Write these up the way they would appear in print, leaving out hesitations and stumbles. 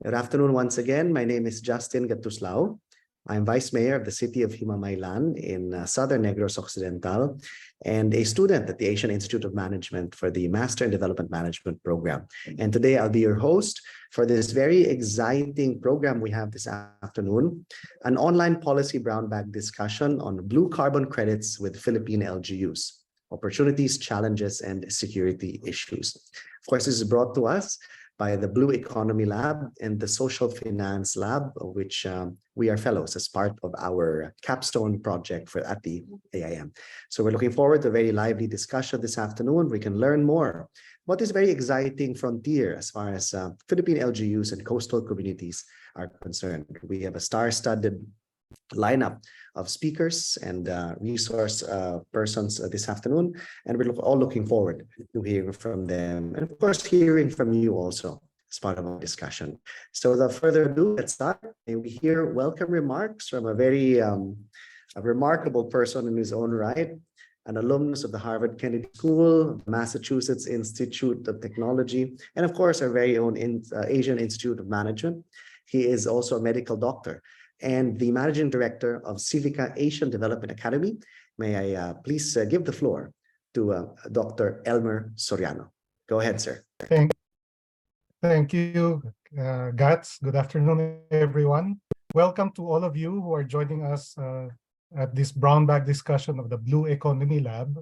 Good afternoon once again. My name is Justin Gatuslao. I'm Vice Mayor of the city of Himamaylan in Southern Negros Occidental and a student at the Asian Institute of Management for the Master in Development Management program. And today I'll be your host for this very exciting program we have this afternoon, an online policy brown bag discussion on blue carbon credits with Philippine LGUs, opportunities, challenges, and security issues. Of course, this is brought to us by the Blue Economy Lab and the Social Finance Lab, which we are fellows as part of our capstone project at the AIM. So we're looking forward to a very lively discussion this afternoon. We can learn more about this very exciting frontier as far as Philippine LGUs and coastal communities are concerned. We have a star-studded lineup of speakers and resource persons this afternoon, and we're all looking forward to hearing from them, and of course hearing from you also as part of our discussion. So without further ado, let's start. And we hear welcome remarks from a very a remarkable person in his own right, an alumnus of the Harvard Kennedy School, Massachusetts Institute of Technology, and of course our very own Asian Institute of Management. He is also a medical doctor and the Managing Director of Civica Asian Development Academy. May I please give the floor to Dr. Elmer Soriano. Go ahead, sir. Thank you, Gats. Good afternoon, everyone. Welcome to all of you who are joining us at this brown bag discussion of the Blue Economy Lab.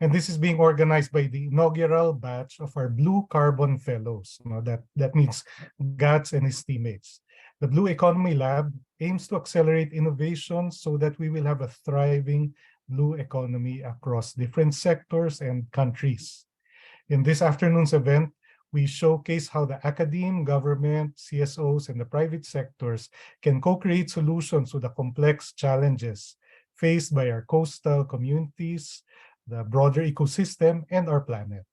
And this is being organized by the inaugural batch of our Blue Carbon Fellows. That means Gats and his teammates. The Blue Economy Lab aims to accelerate innovation so that we will have a thriving blue economy across different sectors and countries. In this afternoon's event, we showcase how the academe, government, CSOs, and the private sectors can co-create solutions to the complex challenges faced by our coastal communities, the broader ecosystem, and our planet.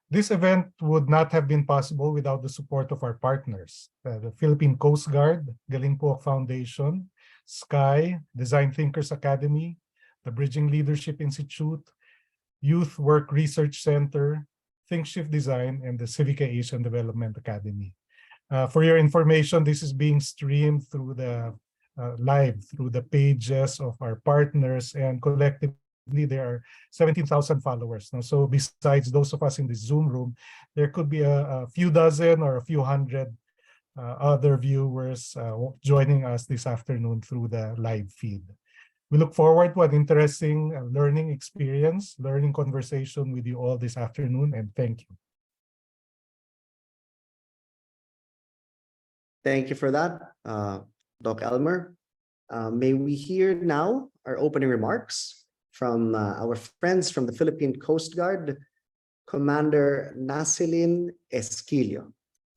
This event would not have been possible without the support of our partners, the Philippine Coast Guard, Galing Po Foundation, SKY, Design Thinkers Academy, the Bridging Leadership Institute, Youth Work Research Center, ThinkShift Design, and the Civica Asian Development Academy. For your information, this is being streamed through the live through the pages of our partners, and collectively there are 17,000 followers. So besides those of us in the Zoom room, there could be a few dozen or a few hundred other viewers joining us this afternoon through the live feed. We look forward to an interesting learning experience, learning conversation with you all this afternoon, and thank you. Thank you for that, Doc Elmer. May we hear now our opening remarks from our friends from the Philippine Coast Guard, Commander Nasilin Esquilio.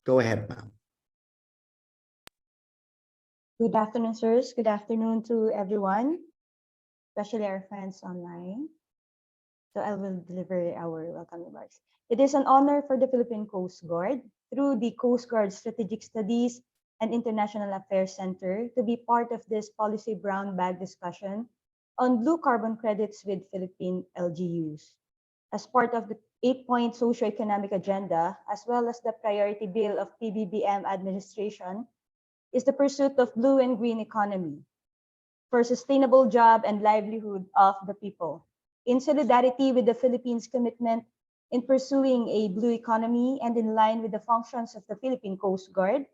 Go ahead, ma'am. Good afternoon, sirs. Good afternoon to everyone, especially our friends online. So I will deliver our welcome remarks. It is an honor for the Philippine Coast Guard, through the Coast Guard Strategic Studies and International Affairs Center, to be part of this policy brown bag discussion on blue carbon credits with Philippine LGUs. As part of the 8-point socioeconomic agenda, as well as the priority bill of PBBM administration, is the pursuit of blue and green economy for sustainable job and livelihood of the people. In solidarity with the Philippines' commitment in pursuing a blue economy and in line with the functions of the Philippine Coast Guard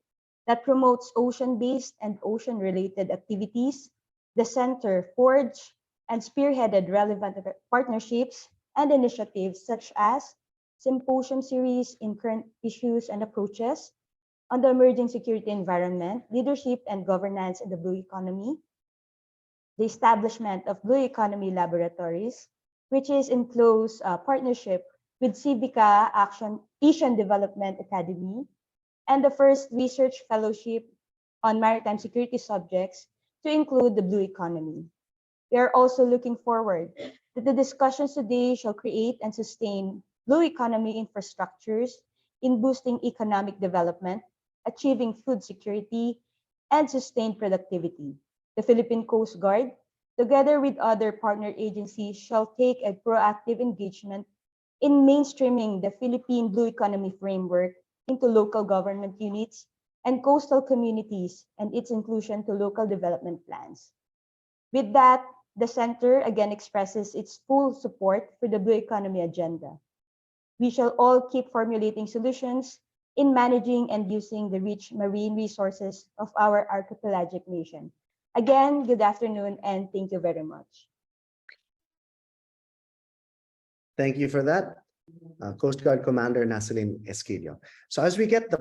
that promotes ocean-based and ocean-related activities, the Center forged and spearheaded relevant partnerships and initiatives such as symposium series in current issues and approaches on the emerging security environment, leadership and governance in the blue economy, the establishment of Blue Economy Laboratories, which is in close partnership with Civica Asian Development Academy, and the first research fellowship on maritime security subjects to include the blue economy. We are also looking forward that the discussions today shall create and sustain blue economy infrastructures in boosting economic development, achieving food security, and sustained productivity. The Philippine Coast Guard, together with other partner agencies, shall take a proactive engagement in mainstreaming the Philippine Blue Economy Framework into local government units and coastal communities and its inclusion to local development plans. With that, the Center again expresses its full support for the Blue Economy agenda. We shall all keep formulating solutions in managing and using the rich marine resources of our archipelagic nation. Again, good afternoon and thank you very much. Thank you for that, Coast Guard Commander Naceline Esquillo. So as we get the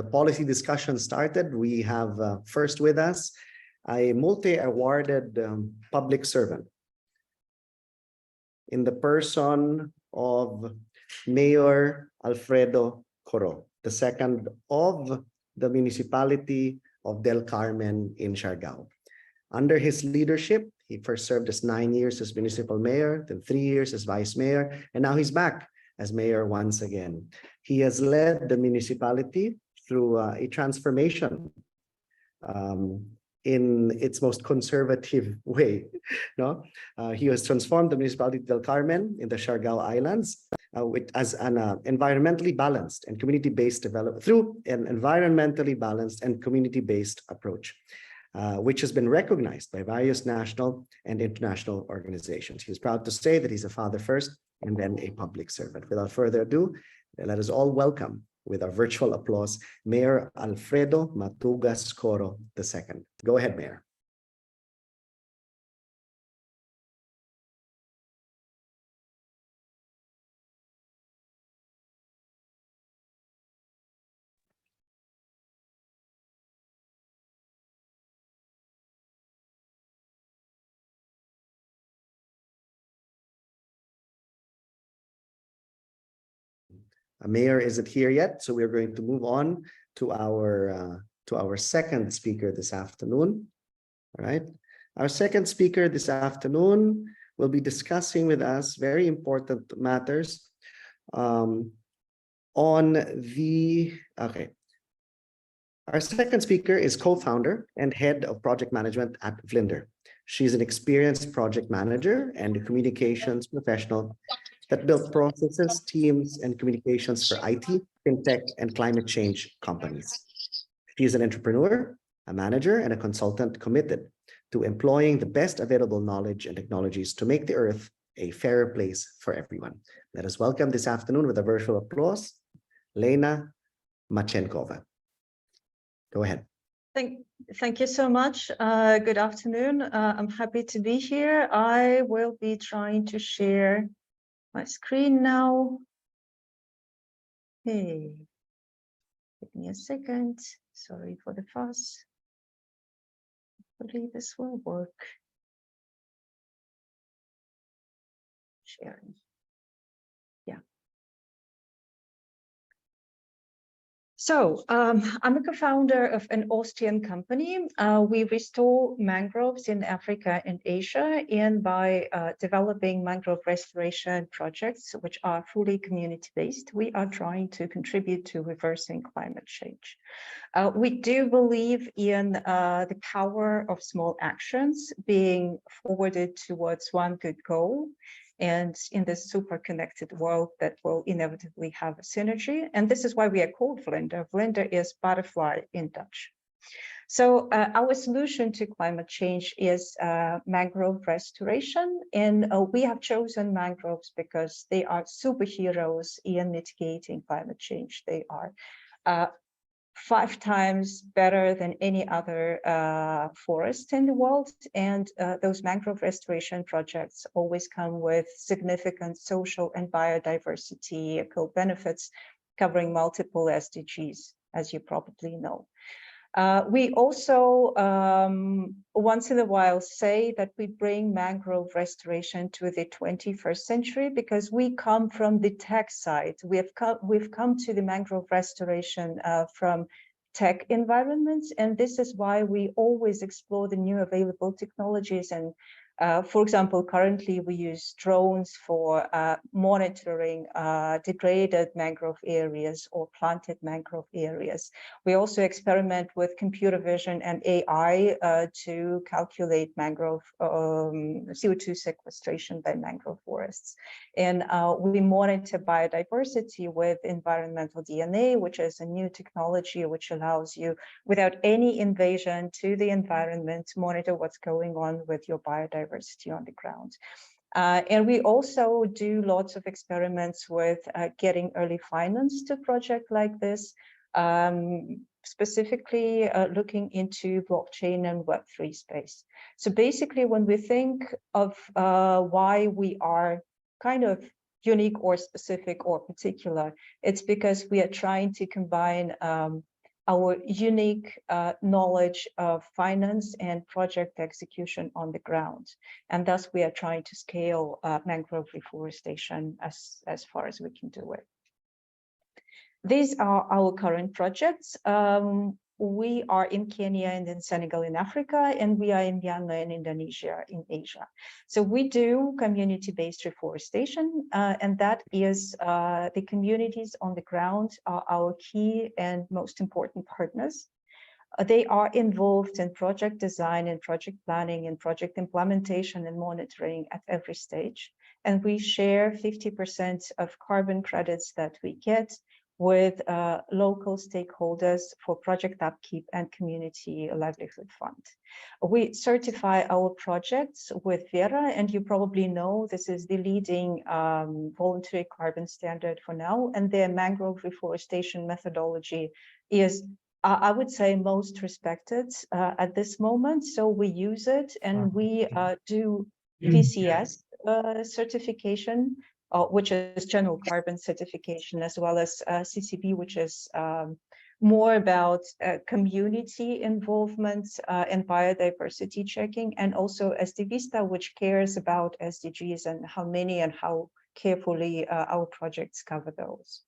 policy discussion started, we have first with us a multi-awarded public servant in the person of Mayor Alfredo Coro, the second of the municipality of Del Carmen in Siargao. Under his leadership, he first served as 9 years as municipal mayor, then 3 years as vice mayor, and now he's back as mayor once again. He has led the municipality through a transformation in its most conservative way. No, he has transformed the municipality of Del Carmen in the Siargao Islands as an environmentally balanced and community-based development through an environmentally balanced and community-based approach, which has been recognized by various national and international organizations. He's proud to say that he's a father first and then a public servant. Without further ado, let us all welcome with our virtual applause, Mayor Alfredo Matugas Coro II. Go ahead, Mayor. Mayor isn't here yet, so we're going to move on to our second speaker this afternoon. All right. Our second speaker this afternoon will be discussing with us very important matters Our second speaker is co-founder and head of project management at Vlinder. She's an experienced project manager and a communications professional that built processes, teams, and communications for IT, fintech, and climate change companies. She is an entrepreneur, a manager, and a consultant committed to employing the best available knowledge and technologies to make the Earth a fairer place for everyone. Let us welcome this afternoon with a virtual applause, Lena Machenkova. Go ahead. Thank you so much. Good afternoon. I'm happy to be here. I will be trying to share my screen now. Hey, give me a second. Sorry for the fuss. Hopefully this will work. Sharing. Yeah. So I'm a co-founder of an Austrian company. We restore mangroves in Africa and Asia, and by developing mangrove restoration projects, which are fully community-based, we are trying to contribute to reversing climate change. We do believe in the power of small actions being forwarded towards one good goal, and in this super connected world that will inevitably have a synergy. And this is why we are called Vlinder. Vlinder is butterfly in Dutch. So our solution to climate change is mangrove restoration. And we have chosen mangroves because they are superheroes in mitigating climate change. They are 5 times better than any other forest in the world. And those mangrove restoration projects always come with significant social and biodiversity co-benefits covering multiple SDGs, as you probably know. We also once in a while say that we bring mangrove restoration to the 21st century because we come from the tech side. We've come to the mangrove restoration from tech environments, and this is why we always explore the new available technologies and For example, currently we use drones for monitoring degraded mangrove areas or planted mangrove areas. We also experiment with computer vision and AI to calculate mangrove CO2 sequestration by mangrove forests. And we monitor biodiversity with environmental DNA, which is a new technology which allows you, without any invasion to the environment, monitor what's going on with your biodiversity on the ground. And we also do lots of experiments with getting early finance to projects like this, specifically looking into blockchain and Web3 space. So basically, when we think of why we are kind of unique or specific or particular, it's because we are trying to combine our unique knowledge of finance and project execution on the ground. And thus we are trying to scale mangrove reforestation as far as we can do it. These are our current projects. We are in Kenya and in Senegal in Africa, and we are in Myanmar and Indonesia in Asia. So we do community-based reforestation, and that is the communities on the ground are our key and most important partners. They are involved in project design and project planning and project implementation and monitoring at every stage. And we share 50% of carbon credits that we get with local stakeholders for project upkeep and community livelihood fund. We certify our projects with Verra, and you probably know this is the leading voluntary carbon standard for now, and their mangrove reforestation methodology is, I would say, most respected at this moment. So we use it, and we do VCS certification, which is general carbon certification, as well as CCB, which is more about community involvement and biodiversity checking, and also SDVista, which cares about SDGs and how many and how carefully our projects cover those.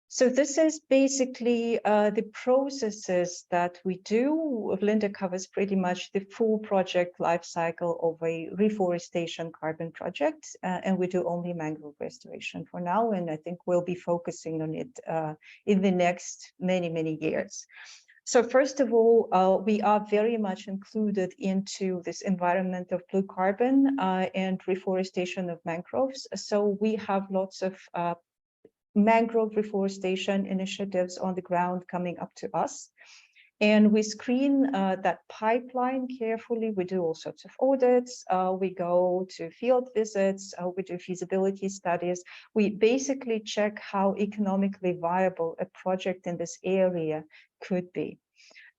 So this is basically the processes that we do. Linda covers pretty much the full project life cycle of a reforestation carbon project, and we do only mangrove restoration for now, and I think we'll be focusing on it in the next many years. So first of all, we are very much included into this environment of blue carbon and reforestation of mangroves. So we have lots of mangrove reforestation initiatives on the ground coming up to us. And we screen that pipeline carefully. We do all sorts of audits. We go to field visits. We do feasibility studies. We basically check how economically viable a project in this area could be.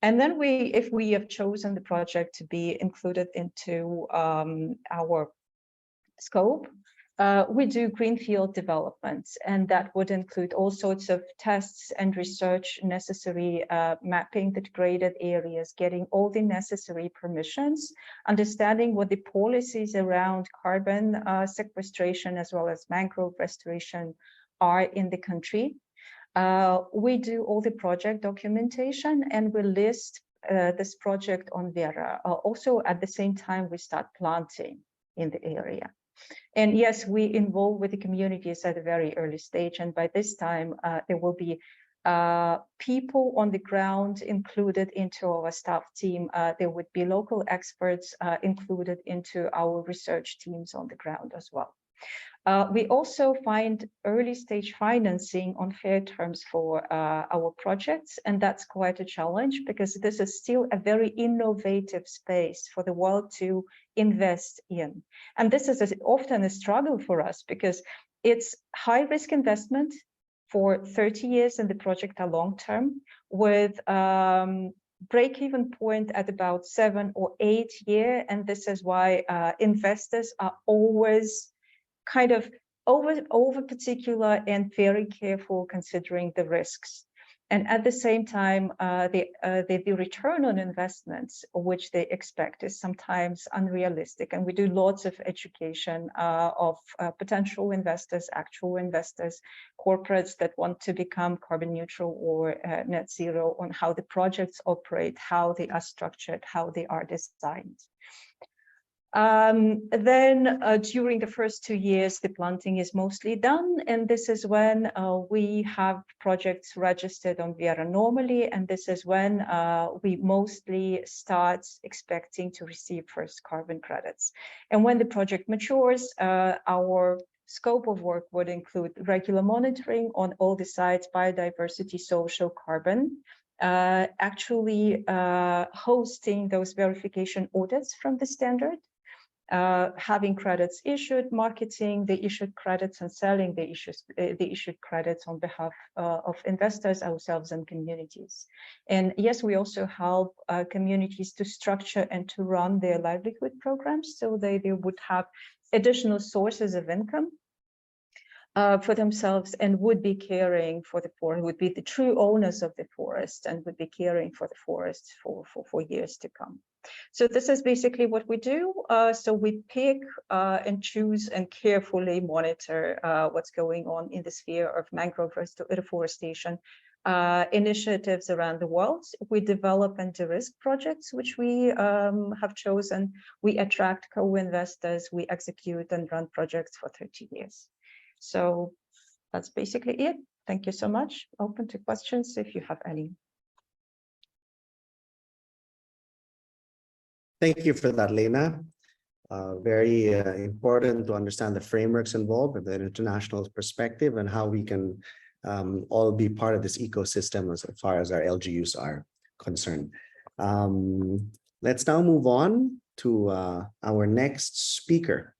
And then if we have chosen the project to be included into our scope, we do greenfield developments, and that would include all sorts of tests and research necessary, mapping the degraded areas, getting all the necessary permissions, understanding what the policies around carbon sequestration as well as mangrove restoration are in the country. We do all the project documentation, and we list this project on Verra. Also, at the same time, we start planting in the area. And yes, we involve with the communities at a very early stage. And by this time, there will be people on the ground included into our staff team. There would be local experts included into our research teams on the ground as well. We also find early stage financing on fair terms for our projects, and that's quite a challenge because this is still a very innovative space for the world to invest in. And this is often a struggle for us because it's high risk investment for 30 years and the project are long term with break-even point at about 7 or 8 years. And this is why investors are always kind of over particular and very careful considering the risks. And at the same time, the return on investments which they expect is sometimes unrealistic. And we do lots of education of potential investors, actual investors, corporates that want to become carbon neutral or net zero, on how the projects operate, how they are structured, how they are designed. Then during the first 2 years, the planting is mostly done. And this is when we have projects registered on Verra normally. And this is when we mostly start expecting to receive first carbon credits. And when the project matures, our scope of work would include regular monitoring on all the sites, biodiversity, social, carbon, actually hosting those verification audits from the standard, having credits issued, marketing the issued credits, and selling the issued credits on behalf of investors, ourselves, and communities. And yes, we also help communities to structure and to run their livelihood programs, so they would have additional sources of income for themselves, and would be caring for the forest, would be the true owners of the forest, and would be caring for the forest for years to come. So this is basically what we do. So we pick and choose and carefully monitor what's going on in the sphere of mangrove reforestation initiatives around the world. We develop and de-risk projects, which we have chosen. We attract co-investors, we execute and run projects for 30 years. So that's basically it. Thank you so much. Open to questions if you have any. Thank you for that, Lena. Very important to understand the frameworks involved with an international perspective and how we can all be part of this ecosystem as far as our LGUs are concerned. Let's now move on to our next speaker.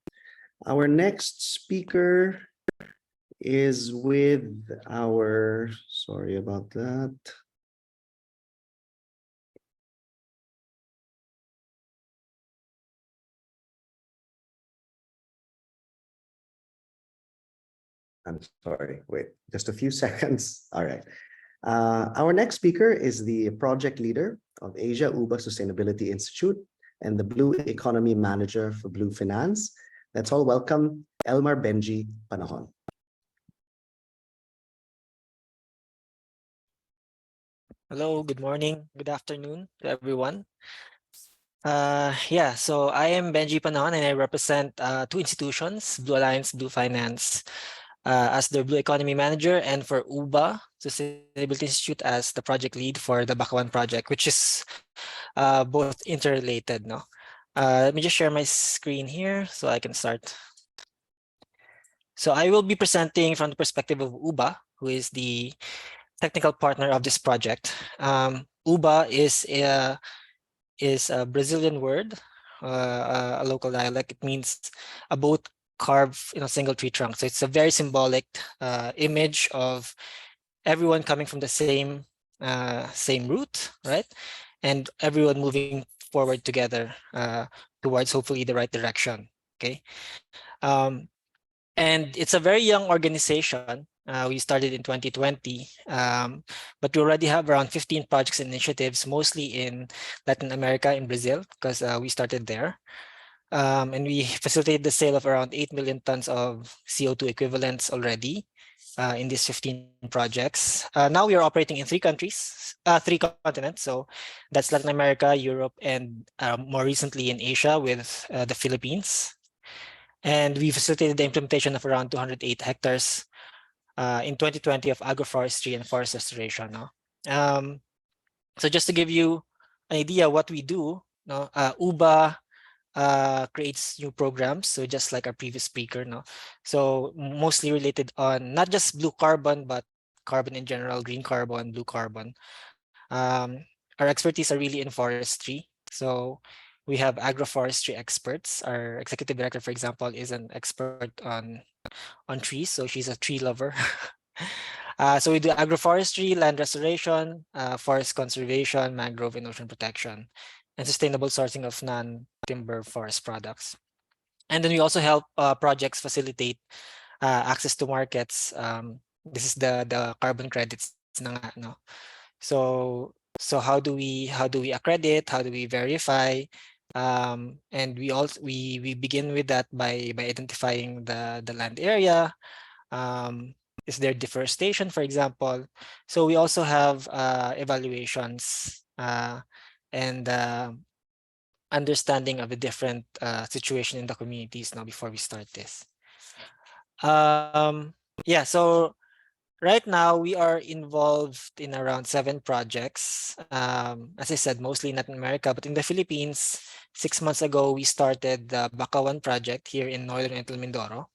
Our next speaker is with our, sorry about that. I'm sorry, wait, just a few seconds. All right. Our next speaker is the project leader of Asia UBA Sustainability Institute and the Blue Economy Manager for Blue Finance. Let's all welcome Elmar Benji Panahon. Hello, good morning, good afternoon to everyone. So I am Benji Panahon and I represent two institutions, Blue Alliance, Blue Finance, as their Blue Economy Manager, and for UBA Sustainability Institute as the project lead for the Bakawan project, which is both interrelated. No, let me just share my screen here so I can start. So I will be presenting from the perspective of UBA, who is the technical partner of this project. UBA is a Brazilian word, a local dialect. It means a boat carved in a single tree trunk. So it's a very symbolic image of everyone coming from the same route, right? And everyone moving forward together towards hopefully the right direction. Okay. And it's a very young organization. We started in 2020, but we already have around 15 projects and initiatives, mostly in Latin America, in Brazil, because we started there. And we facilitated the sale of around 8 million tons of CO2 equivalents already in these 15 projects. Now we are operating in 3 countries, 3 continents. So that's Latin America, Europe, and more recently in Asia with the Philippines. And we facilitated the implementation of around 208 hectares in 2020 of agroforestry and forest restoration. No? So just to give you an idea what we do, no? UBA creates new programs. So just like our previous speaker, no? So mostly related on not just blue carbon, but carbon in general, green carbon, blue carbon. Our expertise are really in forestry. So we have agroforestry experts. Our executive director, for example, is an expert on trees. So she's a tree lover. So we do agroforestry, land restoration, forest conservation, mangrove and ocean protection, and sustainable sourcing of non-timber forest products. And then we also help projects facilitate access to markets. This is the carbon credits na nga, no? So how do we accredit? How do we verify? And we begin with that by identifying the land area. Is there deforestation, for example? So we also have evaluations and understanding of the different situation in the communities now before we start this. Yeah, so right now we are involved in around 7 projects. As I said, mostly in Latin America, but in the Philippines, 6 months ago, we started the Bakawan project here in Northern Entel Mindoro.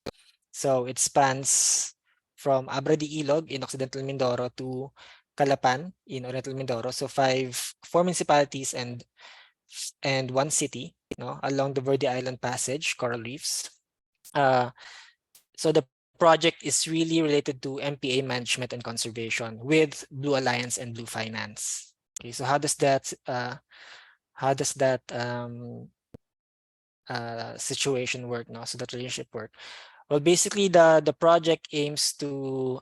So it spans from Abra de Ilog in Occidental Mindoro to Calapan in Oriental Mindoro. So 4 municipalities and 1 city, along the Verde Island Passage, coral reefs. So the project is really related to MPA management and conservation with Blue Alliance and Blue Finance. Okay, so how does that situation work now? So that relationship work? Well, basically the project aims to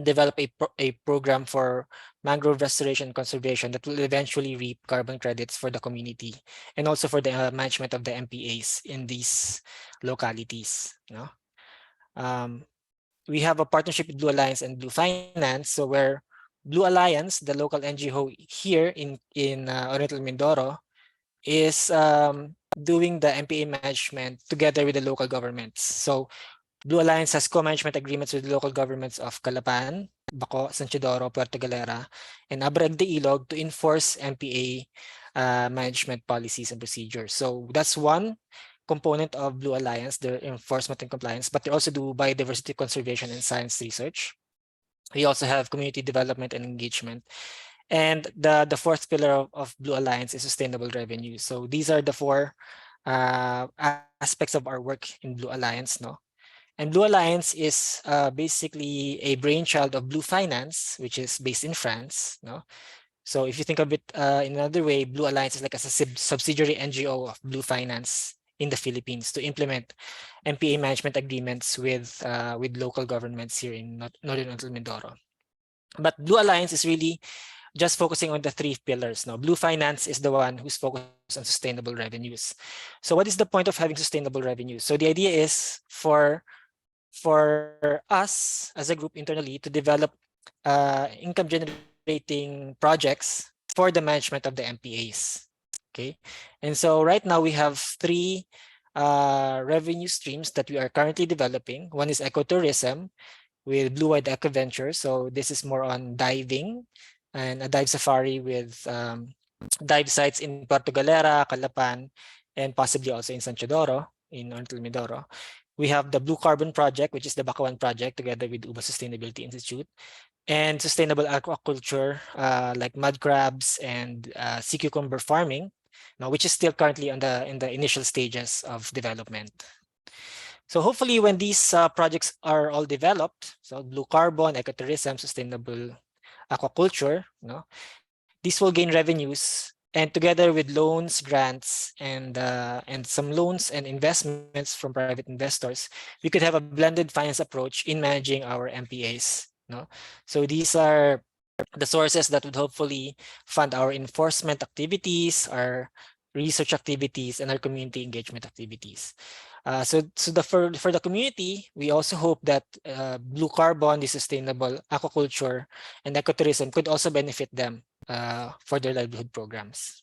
develop a program for mangrove restoration and conservation that will eventually reap carbon credits for the community and also for the management of the MPAs in these localities. We have a partnership with Blue Alliance and Blue Finance. So where Blue Alliance, the local NGO here in Oriental Mindoro, is doing the MPA management together with the local governments. So Blue Alliance has co-management agreements with the local governments of Calapan, Baco, San Isidoro, Puerto Galera, and Abreg de Ilog to enforce MPA management policies and procedures. So that's one component of Blue Alliance, their enforcement and compliance, but they also do biodiversity conservation and science research. We also have community development and engagement. And the 4th pillar of Blue Alliance is sustainable revenue. So these are the 4 aspects of our work in Blue Alliance. And Blue Alliance is basically a brainchild of Blue Finance, which is based in France. So if you think of it in another way, Blue Alliance is like a subsidiary NGO of Blue Finance in the Philippines to implement MPA management agreements with local governments here in Northern Entel Mindoro. But Blue Alliance is really just focusing on the 3 pillars. Blue Finance is the one who's focused on sustainable revenues. So what is the point of having sustainable revenues? So the idea is for us as a group internally to develop income generating projects for the management of the MPAs. Okay, and so right now we have 3 revenue streams that we are currently developing. One is ecotourism with Blue Wide Eco Venture. So this is more on diving and a dive safari with dive sites in Puerto Galera, Calapan, and possibly also in San Isidoro, in Oriental Mindoro. We have the Blue Carbon Project, which is the Bakawan project together with UBA Sustainability Institute, and sustainable aquaculture like mud crabs and sea cucumber farming, which is still currently in the initial stages of development. So hopefully when these projects are all developed, so Blue Carbon, ecotourism, sustainable aquaculture, these will gain revenues, and together with loans, grants, and some loans and investments from private investors, we could have a blended finance approach in managing our MPAs. So these are the sources that would hopefully fund our enforcement activities, our research activities, and our community engagement activities. So for the community, we also hope that Blue Carbon, the sustainable aquaculture, and ecotourism could also benefit them for their livelihood programs.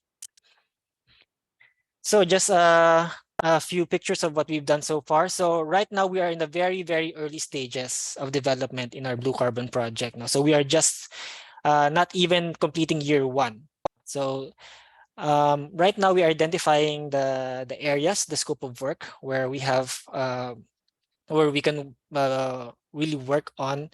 So just a few pictures of what we've done so far. So right now we are in the very, very early stages of development in our Blue Carbon project. So we are just not even completing year 1. So right now we are identifying the areas, the scope of work where we have where we can really work on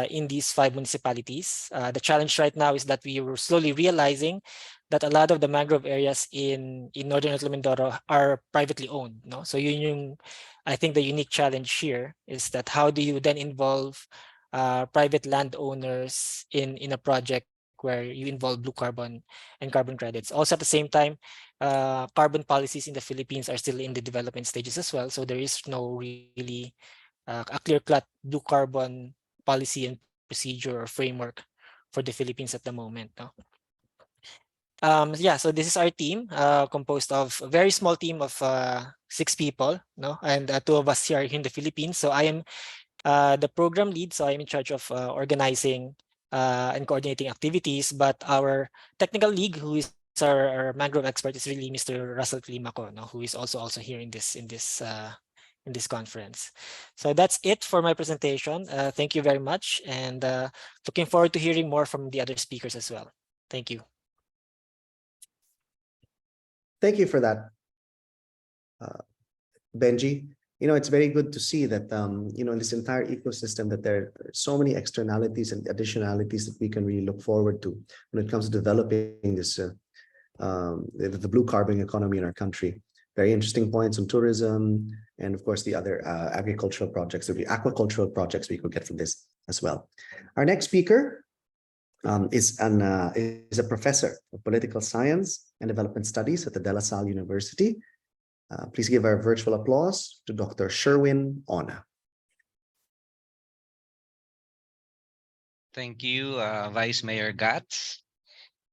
in these 5 municipalities. The challenge right now is that we were slowly realizing that a lot of the mangrove areas in Northern Entel Mindoro are privately owned. So I think the unique challenge here is that how do you then involve private landowners in a project where you involve Blue Carbon and carbon credits. Also at the same time, carbon policies in the Philippines are still in the development stages as well. So there is no really a clear-cut Blue Carbon policy in procedure or framework for the Philippines at the moment. No? Yeah, so this is our team, composed of a very small team of 6 people, no, and 2 of us here in the Philippines. So I am the program lead, so I'm in charge of organizing and coordinating activities. But our technical lead, who is our mangrove expert, is really Mr. Russell Climaco, no, who is also here in this conference. So that's it for my presentation. Thank you very much, and looking forward to hearing more from the other speakers as well. Thank you. Thank you for that, Benji. It's very good to see that, in this entire ecosystem that there are so many externalities and additionalities that we can really look forward to when it comes to developing this, the blue carbon economy in our country. Very interesting points on tourism and, of course, the other agricultural projects, the aquacultural projects we could get from this as well. Our next speaker is a professor of political science and development studies at the De La Salle University. Please give our virtual applause to Dr. Sherwin Ona. Thank you, Vice Mayor Gats,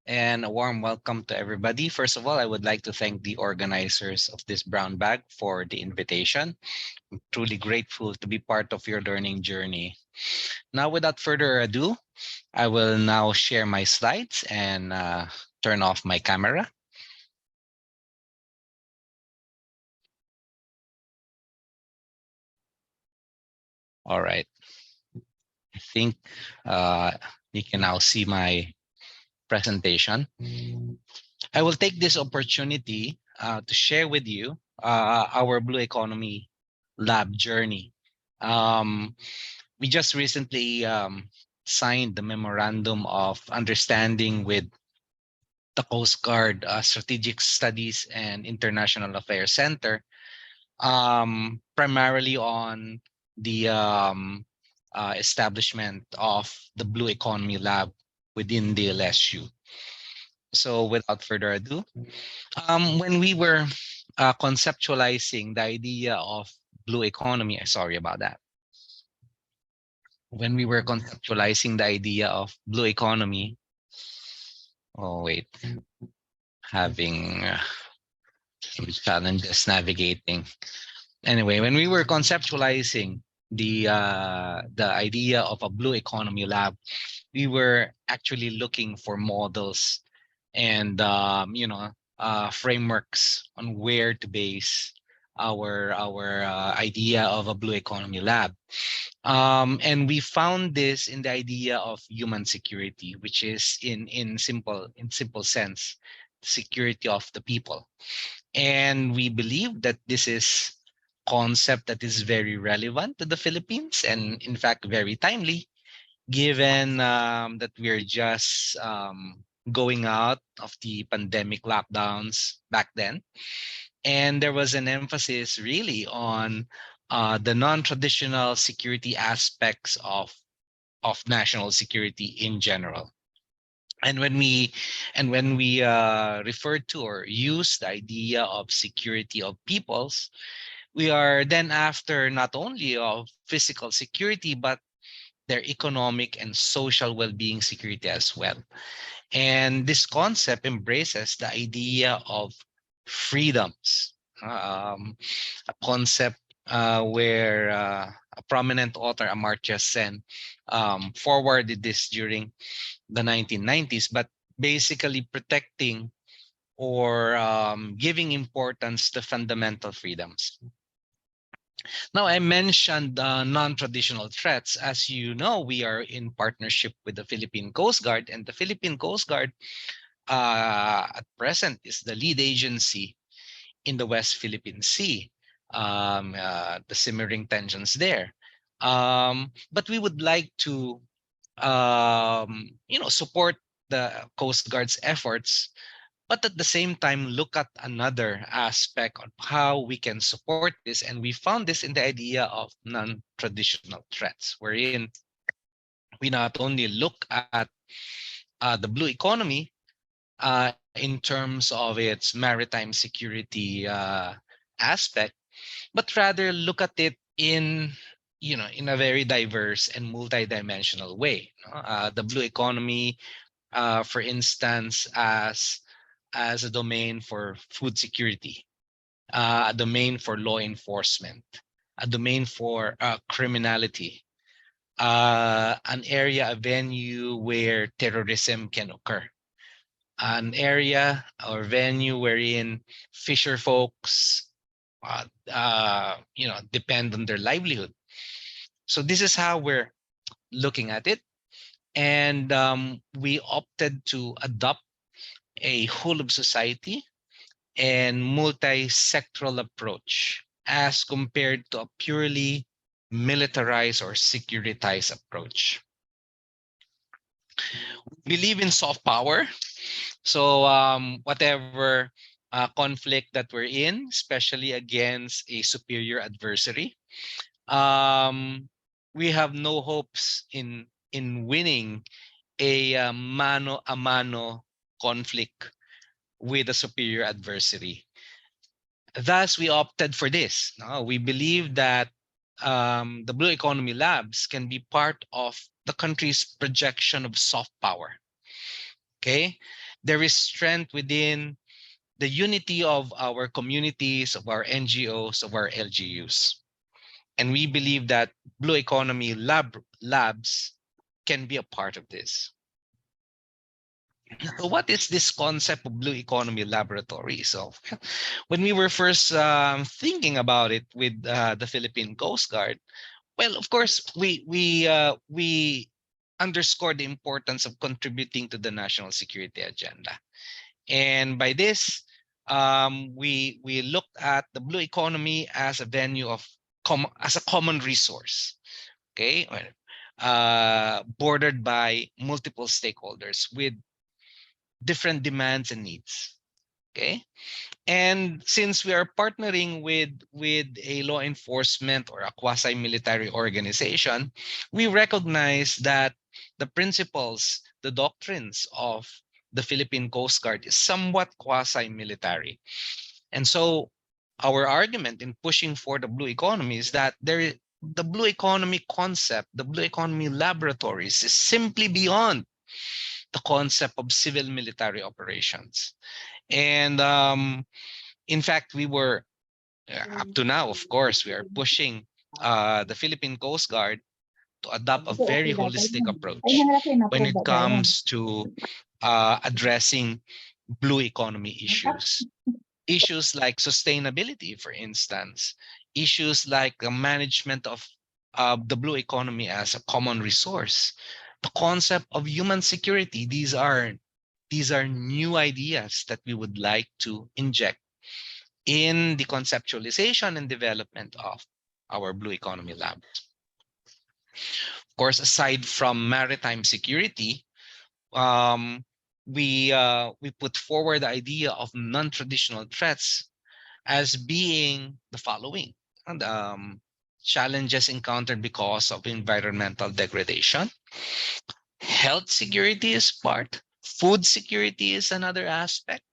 and a warm welcome to everybody. First of all, I would like to thank the organizers of this brown bag for the invitation. I'm truly grateful to be part of your learning journey. Now, without further ado, I will now share my slides and turn off my camera. All right. I think you can now see my presentation. I will take this opportunity to share with you our Blue Economy Lab journey. We just recently signed the Memorandum of Understanding with the Coast Guard Strategic Studies and International Affairs Center, primarily on the establishment of the Blue Economy Lab within the LSU. So without further ado, when we were conceptualizing the idea of blue economy, sorry about that. When we were conceptualizing the idea of blue economy, oh wait, having some challenges navigating. Anyway, when we were conceptualizing the idea of a blue economy lab, we were actually looking for models and frameworks on where to base our idea of a blue economy lab. And we found this in the idea of human security, which is in simple sense, security of the people. And we believe that this is concept that is very relevant to the Philippines and in fact very timely, given that we're just going out of the pandemic lockdowns back then. And there was an emphasis really on the non-traditional security aspects of national security in general. And when we refer to or use the idea of security of peoples, we are then after not only of physical security, but their economic and social well-being security as well. And this concept embraces the idea of freedoms, a concept where a prominent author, Amartya Sen, forwarded this during the 1990s, but basically protecting or giving importance to fundamental freedoms. Now, I mentioned non-traditional threats. As you know, we are in partnership with the Philippine Coast Guard, and the Philippine Coast Guard at present is the lead agency in the West Philippine Sea, the simmering tensions there. But we would like to support the Coast Guard's efforts, but at the same time look at another aspect of how we can support this. And we found this in the idea of non-traditional threats, wherein we not only look at the blue economy in terms of its maritime security aspect, but rather look at it in in a very diverse and multidimensional way. The blue economy, for instance, as a domain for food security, a domain for law enforcement, a domain for criminality, an area, a venue where terrorism can occur, an area or venue wherein fisher folks, depend on their livelihood. So this is how we're looking at it. And we opted to adopt a whole of society and multi-sectoral approach as compared to a purely militarized or securitized approach. We believe in soft power. So whatever conflict that we're in, especially against a superior adversary, we have no hopes in winning a mano a mano conflict with a superior adversary. Thus, we opted for this. We believe that the Blue Economy Labs can be part of the country's projection of soft power. Okay, there is strength within the unity of our communities, of our NGOs, of our LGUs. And we believe that Blue Economy Labs can be a part of this. So what is this concept of Blue Economy Laboratory? So when we were first thinking about it with the Philippine Coast Guard, well, of course, we underscored the importance of contributing to the national security agenda. And by this, we looked at the Blue Economy as a venue of as a common resource, okay, bordered by multiple stakeholders with different demands and needs. Okay, and since we are partnering with a law enforcement or a quasi-military organization, we recognize that the principles, the doctrines of the Philippine Coast Guard is somewhat quasi-military. And so our argument in pushing for the blue economy is that the blue economy concept, the blue economy laboratories is simply beyond the concept of civil military operations. And in fact, we were up to now, of course, we are pushing the Philippine Coast Guard to adopt a very holistic approach when it comes to addressing blue economy issues. Issues like sustainability, for instance, issues like the management of the blue economy as a common resource, the concept of human security. These are new ideas that we would like to inject in the conceptualization and development of our Blue Economy Lab. Of course, aside from maritime security, we put forward the idea of non-traditional threats as being the following: and challenges encountered because of environmental degradation, health security is part, food security is another aspect,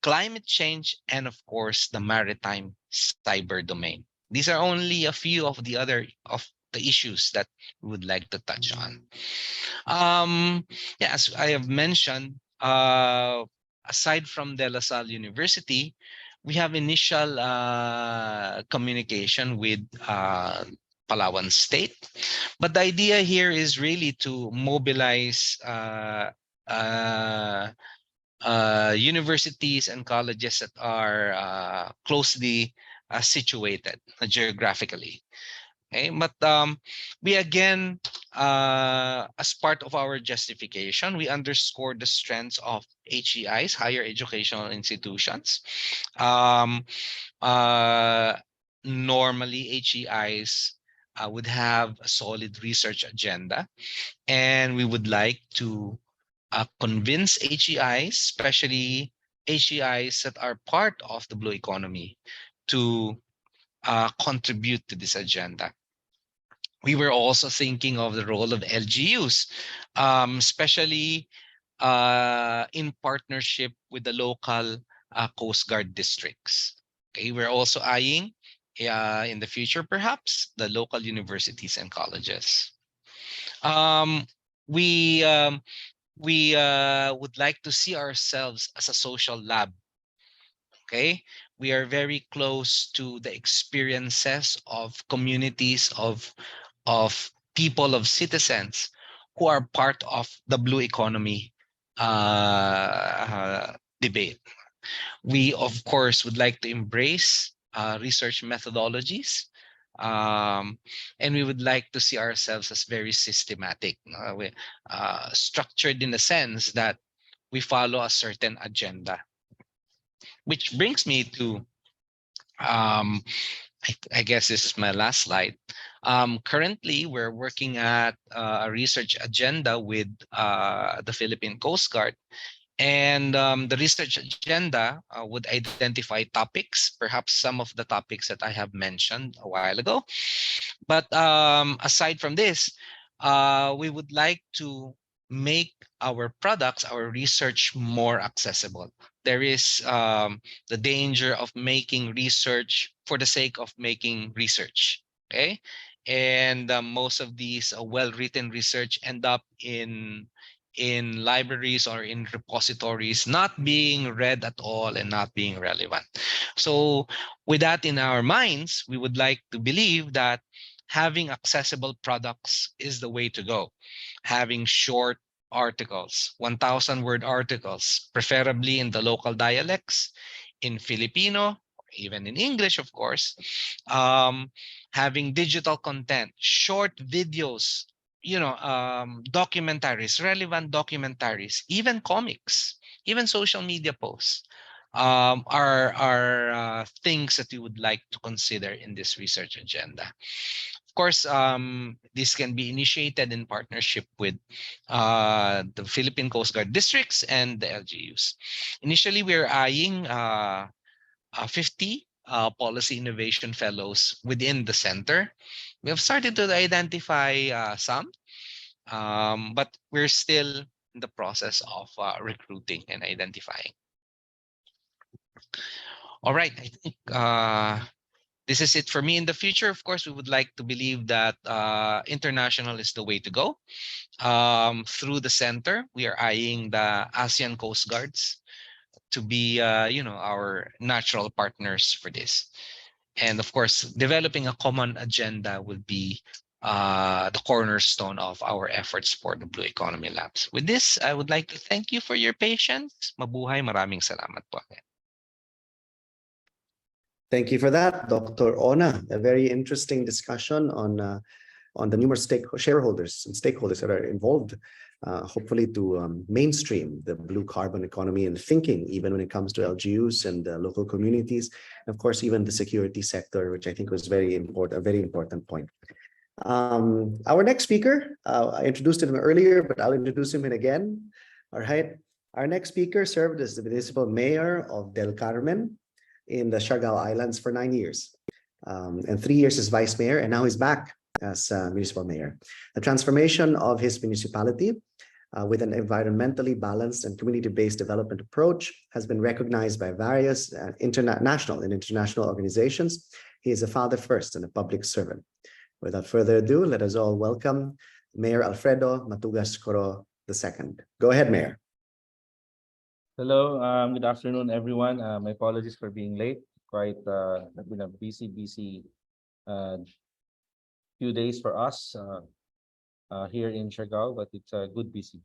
climate change, and of course, the maritime cyber domain. These are only a few of the issues that we would like to touch on. Yeah, as I have mentioned, aside from De La Salle University, we have initial communication with Palawan State. But the idea here is really to mobilize universities and colleges that are closely situated geographically. Okay, but we again, as part of our justification, we underscore the strengths of HEIs, higher educational institutions. Normally, HEIs would have a solid research agenda, and we would like to convince HEIs, especially HEIs that are part of the blue economy, to contribute to this agenda. We were also thinking of the role of LGUs, especially in partnership with the local Coast Guard districts. Okay, we're also eyeing in the future, perhaps the local universities and colleges. Um, we would like to see ourselves as a social lab. Okay, we are very close to the experiences of communities of people, of citizens who are part of the blue economy debate. We, of course, would like to embrace research methodologies, and we would like to see ourselves as very systematic, structured in the sense that we follow a certain agenda. Which brings me to, I guess this is my last slide. Currently, we're working at a research agenda with the Philippine Coast Guard. And the research agenda would identify topics, perhaps some of the topics that I have mentioned a while ago. But aside from this, we would like to make our products, our research more accessible. There is the danger of making research for the sake of making research. Okay. And most of these well-written research end up in libraries or in repositories not being read at all and not being relevant. So with that in our minds, we would like to believe that having accessible products is the way to go. Having short articles, 1,000-word articles, preferably in the local dialects, in Filipino, even in English, of course. Having digital content, short videos, documentaries, relevant documentaries, even comics, even social media posts are things that we would like to consider in this research agenda. Of course, this can be initiated in partnership with the Philippine Coast Guard districts and the LGUs. Initially, we're eyeing 50 policy innovation fellows within the center. We have started to identify some, but we're still in the process of recruiting and identifying. All right, I think this is it for me. In the future, of course, we would like to believe that international is the way to go. Through the center, we are eyeing the ASEAN Coast Guards to be, our natural partners for this. And of course, developing a common agenda will be the cornerstone of our efforts for the Blue Economy Labs. With this, I would like to thank you for your patience. Mabuhay, maraming salamat po. Thank you for that, Dr. Ona. A very interesting discussion on the numerous shareholders and stakeholders that are involved, hopefully to mainstream the blue carbon economy and thinking, even when it comes to LGUs and local communities, and of course, even the security sector, which I think was very important, a very important point. Our next speaker, I introduced him earlier, but I'll introduce him again. All right. Our next speaker served as the municipal mayor of Del Carmen in the Siargao Islands for 9 years, and 3 years as vice mayor, and now he's back as municipal mayor. The transformation of his municipality with an environmentally balanced and community-based development approach has been recognized by various national and international organizations. He is a father first and a public servant. Without further ado, let us all welcome Mayor Alfredo Matugas Coro II. Go ahead, Mayor. Hello, good afternoon, everyone. My apologies for being late. It's been a busy few days for us here in Siargao, but it's a good busy.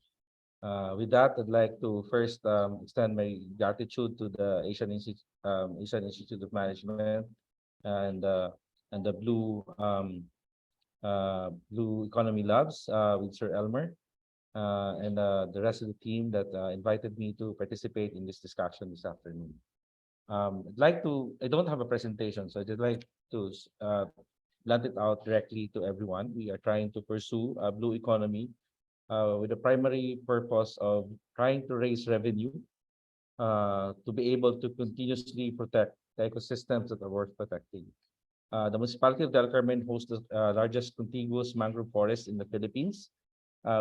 With that, I'd like to first extend my gratitude to the Asian Institute of Management and the Blue Economy Labs with Sir Elmer. And the rest of the team that invited me to participate in this discussion this afternoon. I don't have a presentation, so I'd like to blunt it out directly to everyone. We are trying to pursue a blue economy with the primary purpose of trying to raise revenue to be able to continuously protect the ecosystems that are worth protecting. The municipality of Del Carmen hosts the largest contiguous mangrove forest in the Philippines.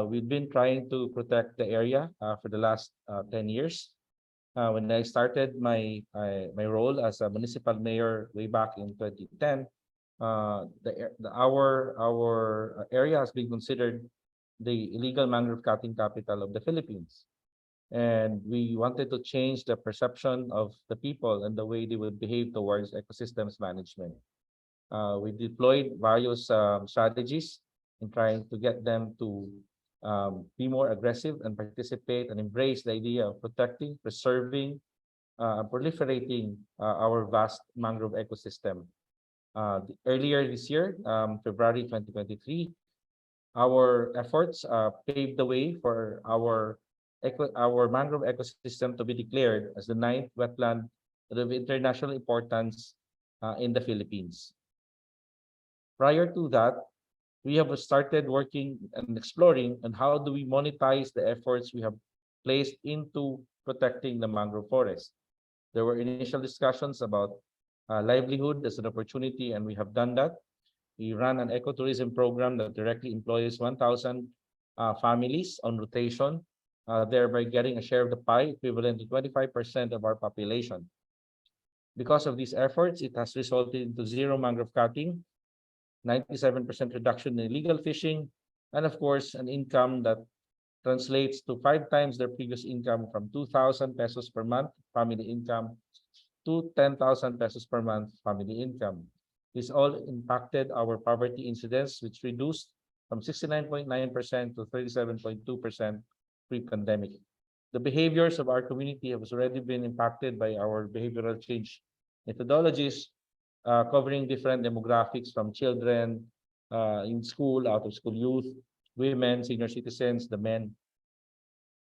We've been trying to protect the area for the last 10 years. When I started my role as a municipal mayor way back in 2010, our area has been considered the illegal mangrove cutting capital of the Philippines. And we wanted to change the perception of the people and the way they would behave towards ecosystems management. We deployed various strategies in trying to get them to be more aggressive and participate and embrace the idea of protecting, preserving, proliferating our vast mangrove ecosystem. Earlier this year, February 2023, our efforts paved the way for our mangrove ecosystem to be declared as the ninth wetland of international importance in the Philippines. Prior to that, we have started working and exploring on how do we monetize the efforts we have placed into protecting the mangrove forest. There were initial discussions about livelihood as an opportunity, and we have done that. We ran an ecotourism program that directly employs 1,000 families on rotation, thereby getting a share of the pie equivalent to 25% of our population. Because of these efforts, it has resulted into zero mangrove cutting, 97% reduction in illegal fishing, and of course, an income that translates to 5 times their previous income from 2,000 pesos per month family income to 10,000 pesos per month family income. This all impacted our poverty incidence, which reduced from 69.9% to 37.2% pre-pandemic. The behaviors of our community have already been impacted by our behavioral change methodologies, covering different demographics from children in school, out of school youth, women, senior citizens, the men,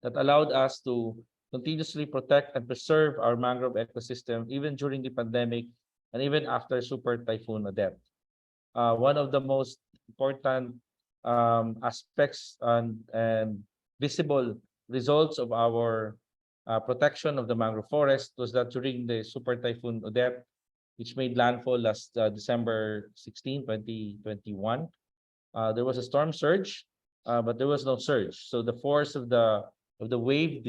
that allowed us to continuously protect and preserve our mangrove ecosystem even during the pandemic and even after Super Typhoon Odette. One of the most important aspects and visible results of our protection of the mangrove forest was that during the Super Typhoon Odette, which made landfall last December 16, 2021, there was a storm surge, but there was no surge. So the force of the wave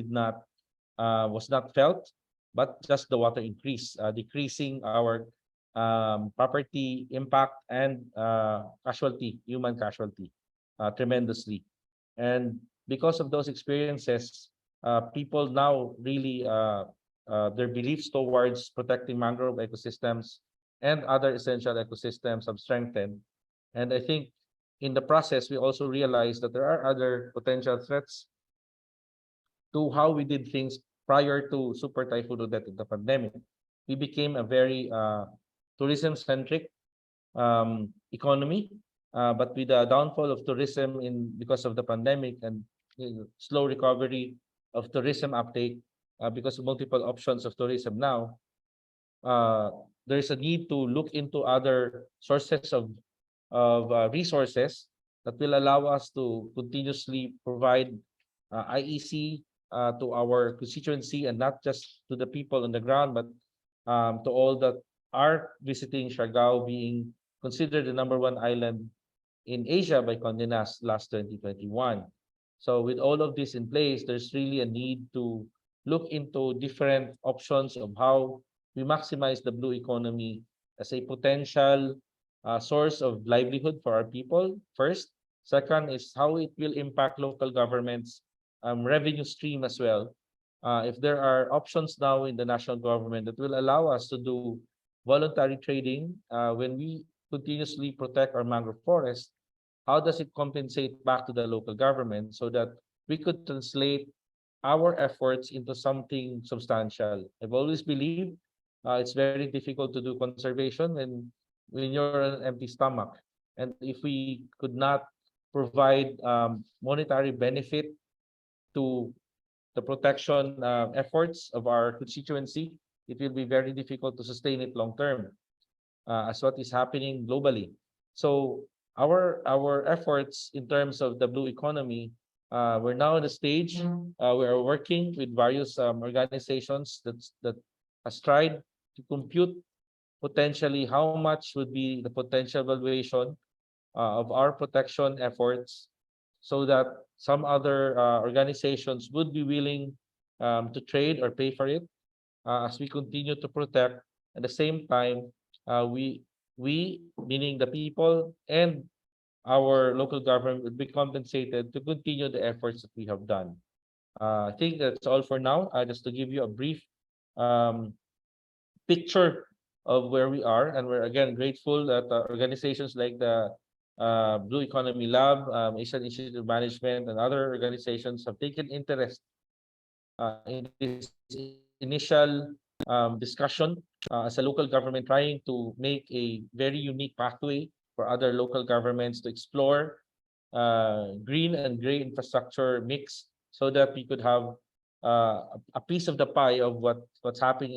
was not felt, but just the water increase, decreasing our property impact and human casualty tremendously. And because of those experiences, people now really their beliefs towards protecting mangrove ecosystems and other essential ecosystems have strengthened. And I think in the process, we also realized that there are other potential threats to how we did things prior to Super Typhoon Odette in the pandemic. We became a very tourism-centric economy, but with the downfall of tourism because of the pandemic and slow recovery of tourism uptake, because of multiple options of tourism now, there is a need to look into other sources of resources that will allow us to continuously provide IEC to our constituency, and not just to the people on the ground, but to all that are visiting Siargao, being considered the #1 island in Asia by Condé Nast last 2021. So with all of this in place, there's really a need to look into different options of how we maximize the blue economy as a potential source of livelihood for our people, first. Second is how it will impact local governments' revenue stream as well. If there are options now in the national government that will allow us to do voluntary trading when we continuously protect our mangrove forest, how does it compensate back to the local government so that we could translate our efforts into something substantial? I've always believed it's very difficult to do conservation when you're on an empty stomach. And if we could not provide monetary benefit to the protection efforts of our constituency, it will be very difficult to sustain it long term, as what is happening globally. So our efforts in terms of the blue economy, we're now in a stage we are working with various organizations that has tried to compute potentially how much would be the potential valuation of our protection efforts, so that some other organizations would be willing to trade or pay for it, as we continue to protect. At the same time, we meaning the people and our local government would be compensated to continue the efforts that we have done. I think that's all for now. Just to give you a brief picture of where we are, and we're again grateful that organizations like the Blue Economy Lab, Asian Institute of Management, and other organizations have taken interest in this initial discussion as a local government trying to make a very unique pathway for other local governments to explore green and gray infrastructure mix, so that we could have a piece of the pie of what's happening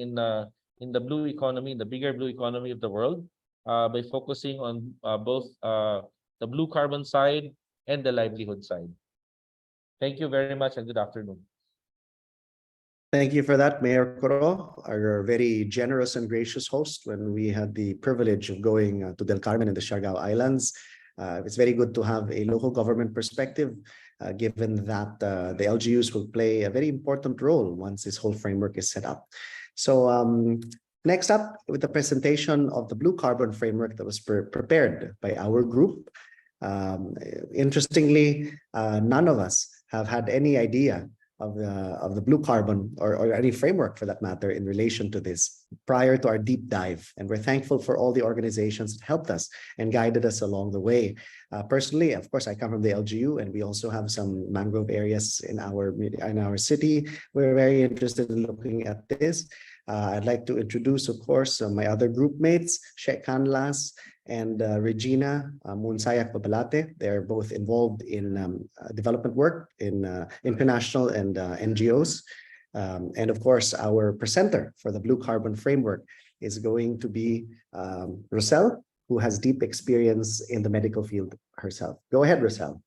in the blue economy, in the bigger blue economy of the world, by focusing on both the blue carbon side and the livelihood side. Thank you very much and good afternoon. Thank you for that, Mayor Coro, our very generous and gracious host when we had the privilege of going to Del Carmen and the Siargao Islands. It's very good to have a local government perspective, given that the LGUs will play a very important role once this whole framework is set up. So next up, with the presentation of the Blue Carbon Framework that was prepared by our group. Interestingly, none of us have had any idea of the blue carbon or any framework for that matter in relation to this prior to our deep dive. And we're thankful for all the organizations that helped us and guided us along the way. Personally, of course, I come from the LGU and we also have some mangrove areas in our city. We're very interested in looking at this. I'd like to introduce, of course, my other group mates, Sheikh Canlas and Regina Munsayak Babalate. They're both involved in development work in international and NGOs. And of course, our presenter for the Blue Carbon Framework is going to be Rosel, who has deep experience in the medical field herself. Go ahead, Rosel.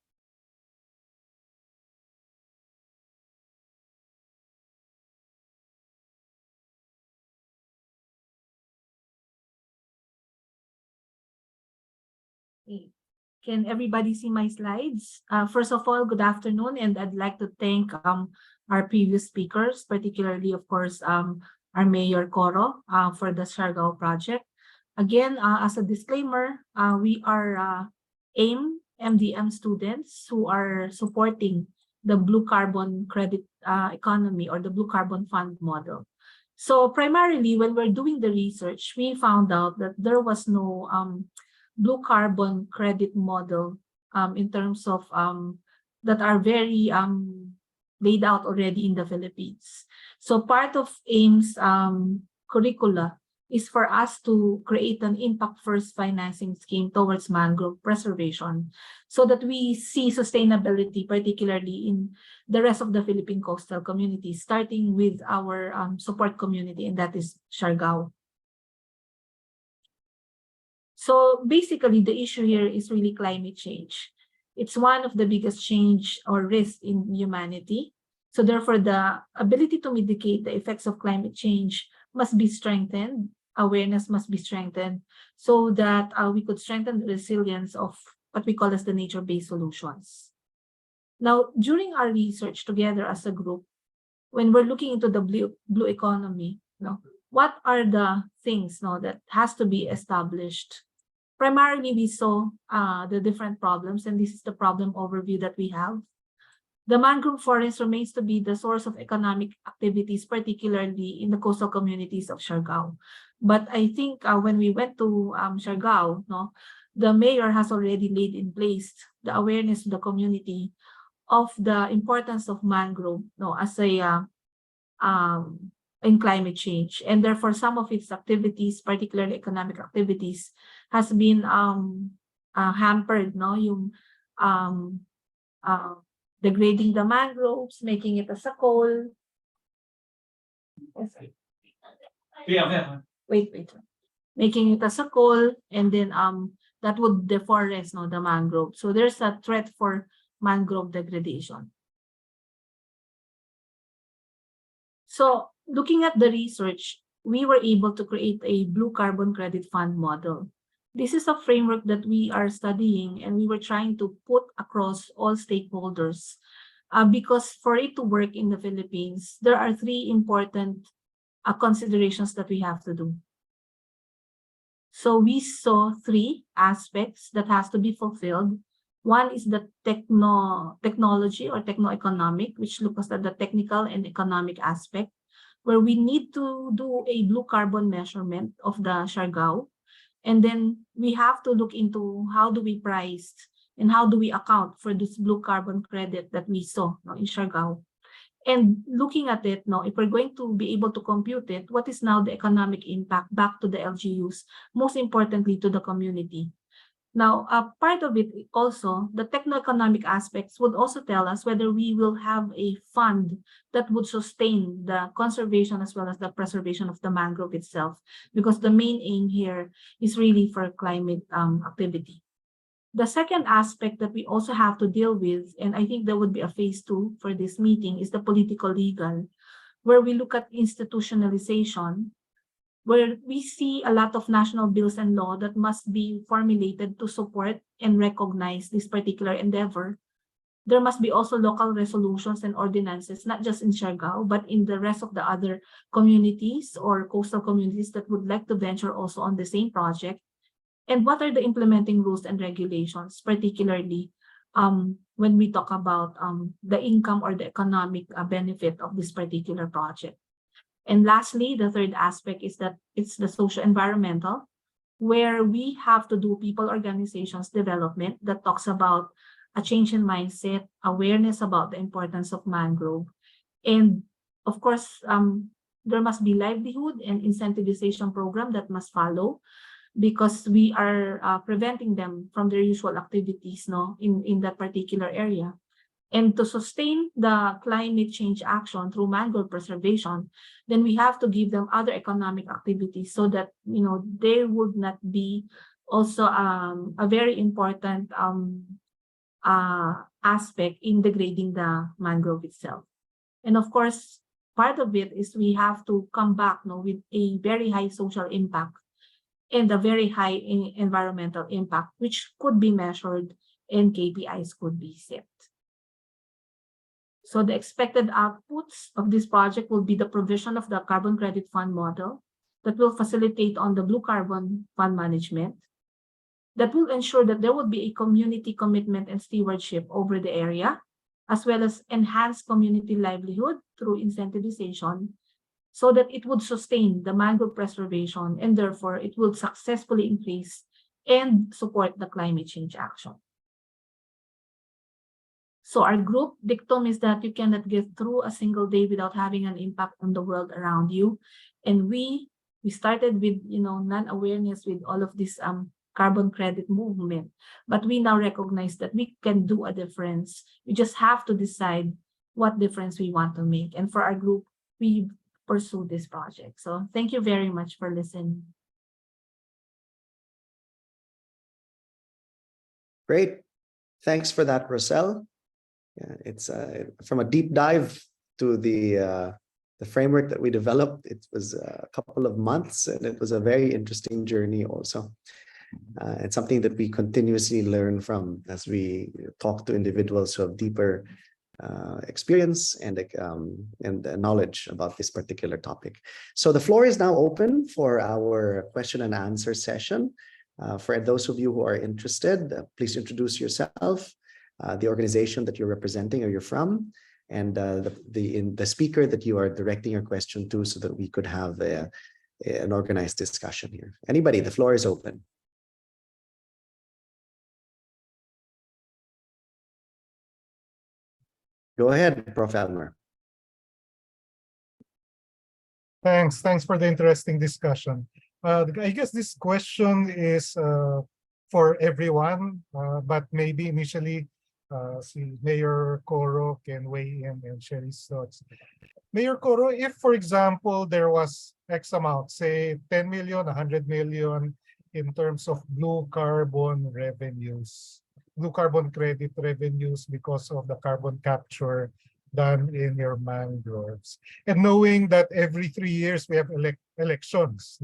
Can everybody see my slides? First of all, good afternoon, and I'd like to thank our previous speakers, particularly, of course, our Mayor Coro for the Siargao project. Again, as a disclaimer, we are AIM MDM students who are supporting the Blue Carbon Credit Economy or the Blue Carbon Fund model. So primarily, when we're doing the research, we found out that there was no blue carbon credit model in terms of that are very laid out already in the Philippines. So part of AIM's curricula is for us to create an impact first financing scheme towards mangrove preservation so that we see sustainability, particularly in the rest of the Philippine coastal communities, starting with our support community, and that is Siargao. So basically, the issue here is really climate change. It's one of the biggest change or risk in humanity. So therefore, the ability to mitigate the effects of climate change must be strengthened. Awareness must be strengthened so that we could strengthen the resilience of what we call as the nature-based solutions. Now, during our research together as a group, when we're looking into the blue economy, what are the things that has to be established? Primarily, we saw the different problems, and this is the problem overview that we have. The mangrove forest remains to be the source of economic activities, particularly in the coastal communities of Siargao. But I think when we went to Siargao, the mayor has already laid in place the awareness to the community of the importance of mangrove as a in climate change, and therefore some of its activities, particularly economic activities, has been hampered. Yung degrading the mangroves, making it as a coal. Wait. Making it as a coal, and then that would deforest the mangrove. So there's a threat for mangrove degradation. So looking at the research, we were able to create a blue carbon credit fund model. This is a framework that we are studying, and we were trying to put across all stakeholders because for it to work in the Philippines, there are three important considerations that we have to do. So we saw three aspects that has to be fulfilled. One is the technology or techno-economic, which looks at the technical and economic aspect, where we need to do a blue carbon measurement of the Siargao. And then we have to look into how do we price and how do we account for this blue carbon credit that we saw in Siargao. And looking at it, if we're going to be able to compute it, what is now the economic impact back to the LGUs, most importantly to the community? Now, part of it also, the techno-economic aspects would also tell us whether we will have a fund that would sustain the conservation as well as the preservation of the mangrove itself, because the main aim here is really for climate activity. The second aspect that we also have to deal with, and I think there would be a phase 2 for this meeting, is the political legal, where we look at institutionalization, where we see a lot of national bills and law that must be formulated to support and recognize this particular endeavor. There must be also local resolutions and ordinances, not just in Siargao, but in the rest of the other communities or coastal communities that would like to venture also on the same project. And what are the implementing rules and regulations, particularly when we talk about the income or the economic benefit of this particular project. And lastly, the third aspect is that it's the socio-environmental, where we have to do people organizations development that talks about a change in mindset, awareness about the importance of mangrove. And of course, there must be livelihood and incentivization program that must follow, because we are preventing them from their usual activities in that particular area. And to sustain the climate change action through mangrove preservation, then we have to give them other economic activities so that they would not be also a very important aspect in degrading the mangrove itself. And of course, part of it is we have to come back with a very high social impact and a very high environmental impact, which could be measured and KPIs could be set. So the expected outputs of this project will be the provision of the carbon credit fund model that will facilitate on the blue carbon fund management, that will ensure that there will be a community commitment and stewardship over the area, as well as enhanced community livelihood through incentivization, so that it would sustain the mangrove preservation and therefore it will successfully increase and support the climate change action. So our group dictum is that you cannot get through a single day without having an impact on the world around you. And we started with non-awareness with all of this carbon credit movement, but we now recognize that we can do a difference. We just have to decide what difference we want to make. And for our group, we pursue this project. So thank you very much for listening. Great. Thanks for that, Roselle. Yeah, it's from a deep dive to the framework that we developed. It was a couple of months, and it was a very interesting journey also. It's something that we continuously learn from as we talk to individuals who have deeper experience and knowledge about this particular topic. So the floor is now open for our question and answer session. For those of you who are interested, please introduce yourself, the organization that you're representing or you're from, and the speaker that you are directing your question to, so that we could have an organized discussion here. Anybody, the floor is open. Go ahead, Prof. Elmer. Thanks for the interesting discussion. I guess this question is for everyone, but maybe initially see Mayor Coro can weigh in and share his thoughts. Mayor Coro, if for example there was X amount, say 10 million, 100 million in terms of blue carbon revenues, blue carbon credit revenues because of the carbon capture done in your mangroves, and knowing that every 3 years we have elections,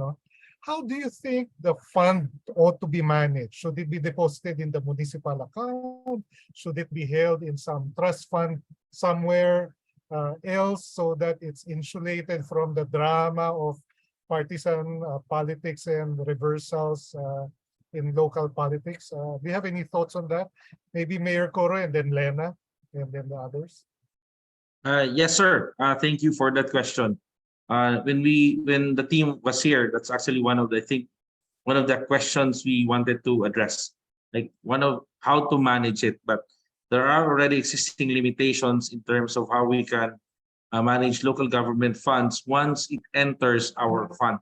how do you think the fund ought to be managed? Should it be deposited in the municipal account? Should it be held in some trust fund somewhere else so that it's insulated from the drama of partisan politics and reversals in local politics? Do you have any thoughts on that? Maybe Mayor Coro and then Lena and then the others. Yes, sir. Thank you for that question. When the team was here, that's actually one of the questions we wanted to address, like one of how to manage it. But there are already existing limitations in terms of how we can manage local government funds once it enters our fund.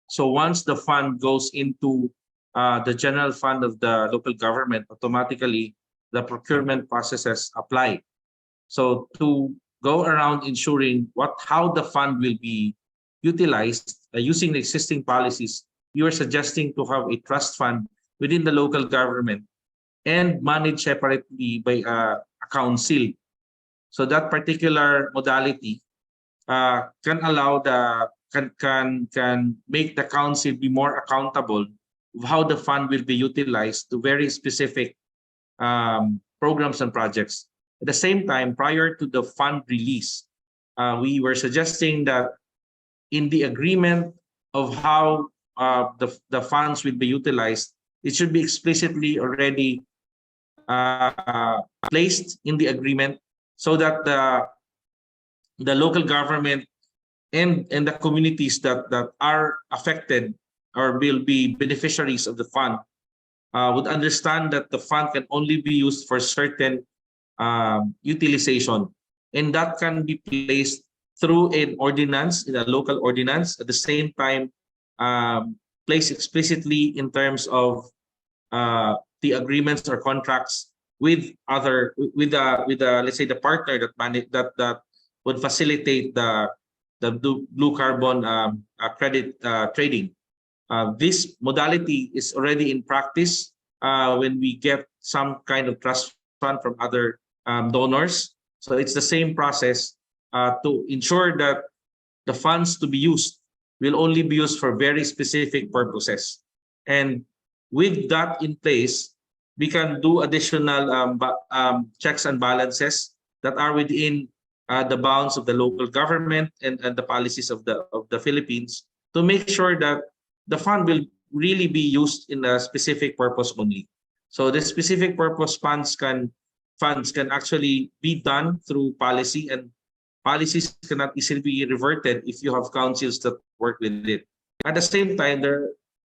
So once the fund goes into the general fund of the local government, automatically the procurement processes apply. So to go around ensuring how the fund will be utilized using the existing policies, you are suggesting to have a trust fund within the local government and managed separately by a council. So that particular modality can allow can make the council be more accountable of how the fund will be utilized to very specific programs and projects. At the same time, prior to the fund release, we were suggesting that in the agreement of how the funds will be utilized, it should be explicitly already placed in the agreement so that the local government and the communities that are affected or will be beneficiaries of the fund would understand that the fund can only be used for certain utilization, and that can be placed through an ordinance, in a local ordinance. At the same time, placed explicitly in terms of the agreements or contracts with let's say the partner that would facilitate the blue carbon credit trading. This modality is already in practice when we get some kind of trust fund from other donors. So it's the same process to ensure that the funds to be used will only be used for very specific purposes. And with that in place, we can do additional checks and balances that are within the bounds of the local government and the policies of the Philippines to make sure that the fund will really be used in a specific purpose only. So the specific purpose funds can actually be done through policy, and policies cannot easily be reverted if you have councils that work with it. At the same time,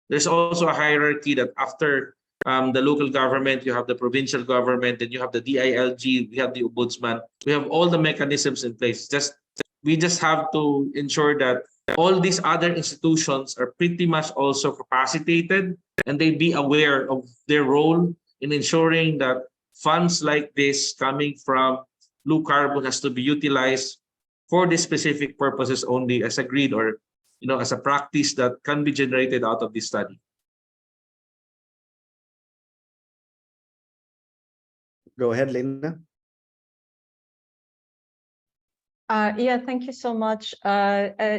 there's also a hierarchy that after the local government, you have the provincial government, and you have the DILG, we have the ombudsman, we have all the mechanisms in place. We just have to ensure that all these other institutions are pretty much also capacitated and they be aware of their role in ensuring that funds like this coming from blue carbon has to be utilized for these specific purposes only, as agreed, or as a practice that can be generated out of this study. Go ahead, Lena. Yeah, thank you so much.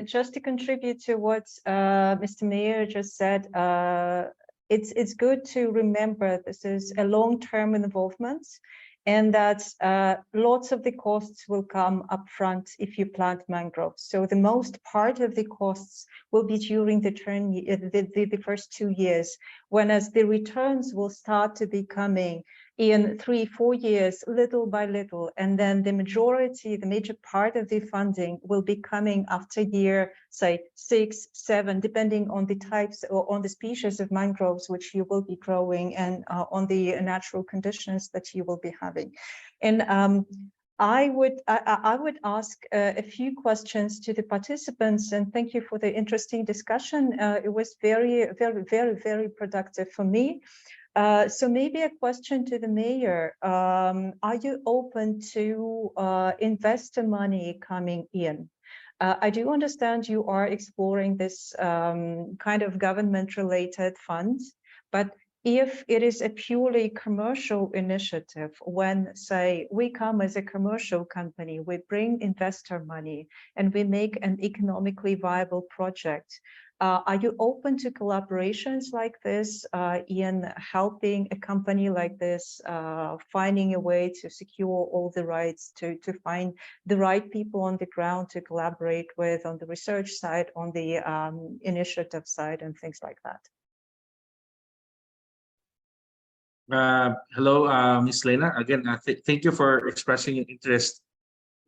Just to contribute to what Mr. Mayor just said, it's good to remember this is a long-term involvement, and that lots of the costs will come upfront if you plant mangroves. So the most part of the costs will be during the first 2 years, whereas the returns will start to be coming in 3-4 years, little by little, and then the major part of the funding will be coming after year, say 6-7, depending on the types or on the species of mangroves which you will be growing and on the natural conditions that you will be having. And I would ask a few questions to the participants, and thank you for the interesting discussion. It was very, very, very, very productive for me. So maybe a question to the mayor. Are you open to investor money coming in? I do understand you are exploring this kind of government-related funds, but if it is a purely commercial initiative, when, say, we come as a commercial company, we bring investor money and we make an economically viable project, Are you open to collaborations like this in helping a company like this finding a way to secure all the rights, to find the right people on the ground to collaborate with on the research side, on the initiative side, and things like that? Hello, Ms. Lena. Again, thank you for expressing an interest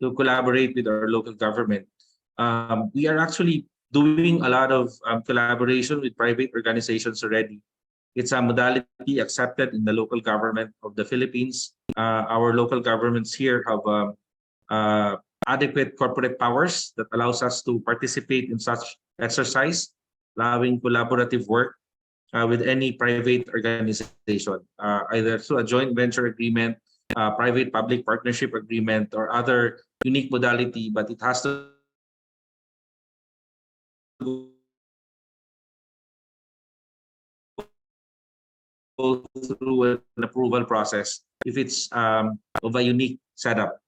to collaborate with our local government. We are actually doing a lot of collaboration with private organizations already. It's a modality accepted in the local government of the Philippines. Our local governments here have adequate corporate powers that allows us to participate in such exercise, allowing collaborative work with any private organization, either through a joint venture agreement, private-public partnership agreement, or other unique modality, but it has to go through an approval process if it's of a unique setup.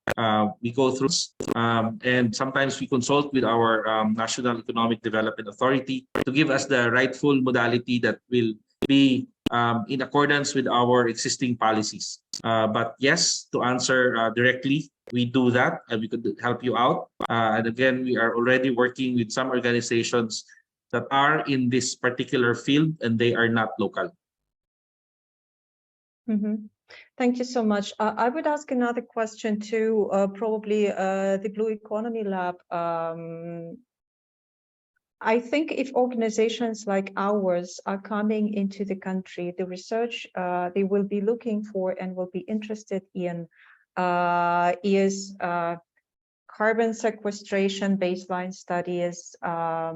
We go through and sometimes we consult with our National Economic Development Authority to give us the rightful modality that will be in accordance with our existing policies. But yes, to answer directly, we do that and we could help you out. And again, we are already working with some organizations that are in this particular field and they are not local. Mm-hmm. Thank you so much. I would ask another question too, probably the Blue Economy Lab. I think if organizations like ours are coming into the country, the research they will be looking for and will be interested in is carbon sequestration baseline studies, I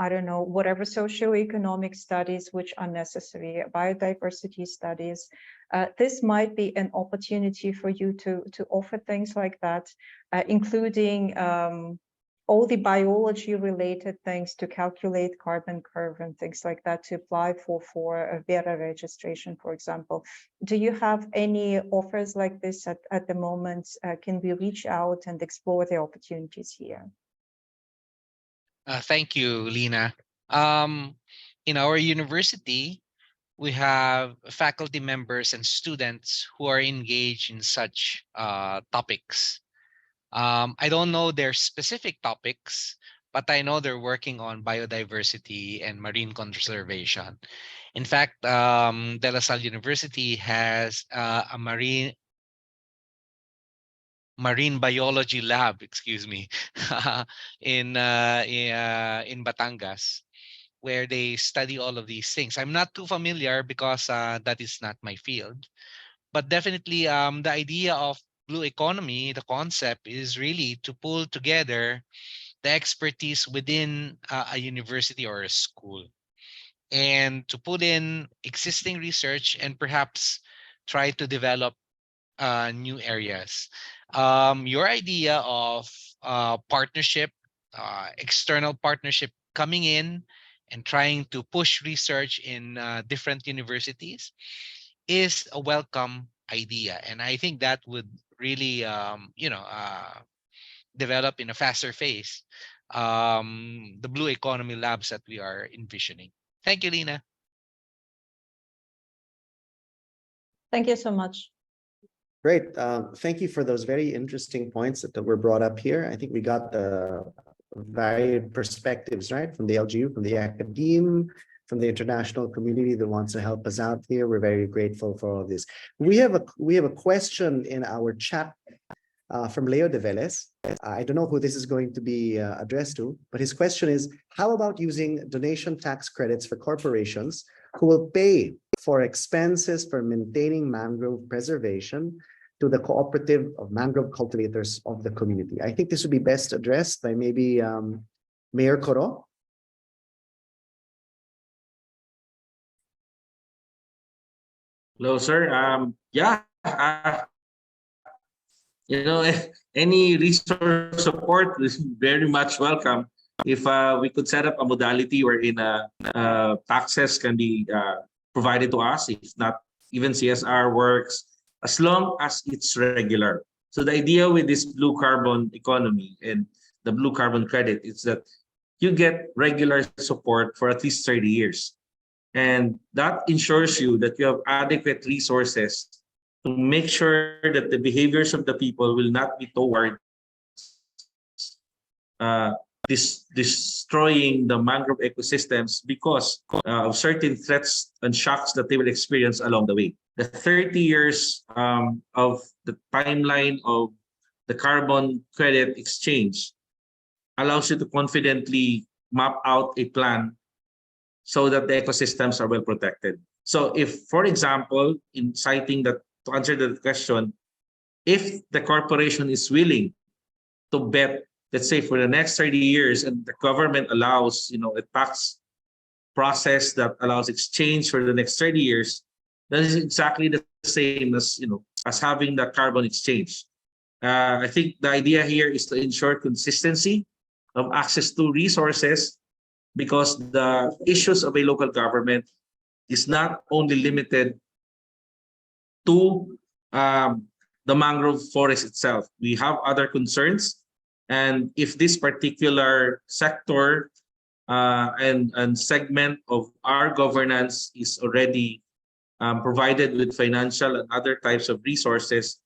don't know, whatever socioeconomic studies which are necessary, biodiversity studies. This might be an opportunity for you to offer things like that, including all the biology related things to calculate carbon curve and things like that, to apply for a Verra registration, for example. Do you have any offers like this at the moment? Can we reach out and explore the opportunities here? Thank you, Lena. In our university, we have faculty members and students who are engaged in such topics. I don't know their specific topics, but I know they're working on biodiversity and marine conservation. In fact, De La Salle University has a marine biology lab, excuse me, in Batangas, where they study all of these things. I'm not too familiar because that is not my field, but definitely the idea of Blue Economy, the concept is really to pull together the expertise within a university or a school and to put in existing research and perhaps try to develop new areas. Your idea of partnership, external partnership coming in and trying to push research in different universities is a welcome idea. And I think that would really, develop in a faster phase the Blue Economy Labs that we are envisioning. Thank you, Lena. Thank you so much. Great. Thank you for those very interesting points that were brought up here. I think we got the varied perspectives, right? From the LGU, from the academe, from the international community that wants to help us out here. We're very grateful for all of this. We have a question in our chat from Leo De Velez. I don't know who this is going to be addressed to, but his question is, how about using donation tax credits for corporations who will pay for expenses for maintaining mangrove preservation to the cooperative of mangrove cultivators of the community? I think this would be best addressed by maybe Mayor Coro. Hello, sir. Any resource support is very much welcome. If we could set up a modality wherein taxes can be provided to us, if not even CSR works, as long as it's regular. So the idea with this blue carbon economy and the blue carbon credit is that you get regular support for at least 30 years. And that ensures you that you have adequate resources to make sure that the behaviors of the people will not be towards destroying the mangrove ecosystems because of certain threats and shocks that they will experience along the way. The 30 years of the timeline of the carbon credit exchange allows you to confidently map out a plan so that the ecosystems are well protected. So if, for example, in citing that, to answer the question, if the corporation is willing to bet, let's say for the next 30 years, and the government allows, a tax process that allows exchange for the next 30 years, that is exactly the same as, as having the carbon exchange. I think the idea here is to ensure consistency of access to resources, because the issues of a local government is not only limited to the mangrove forest itself. We have other concerns. And if this particular sector and segment of our governance is already provided with financial and other types of resources,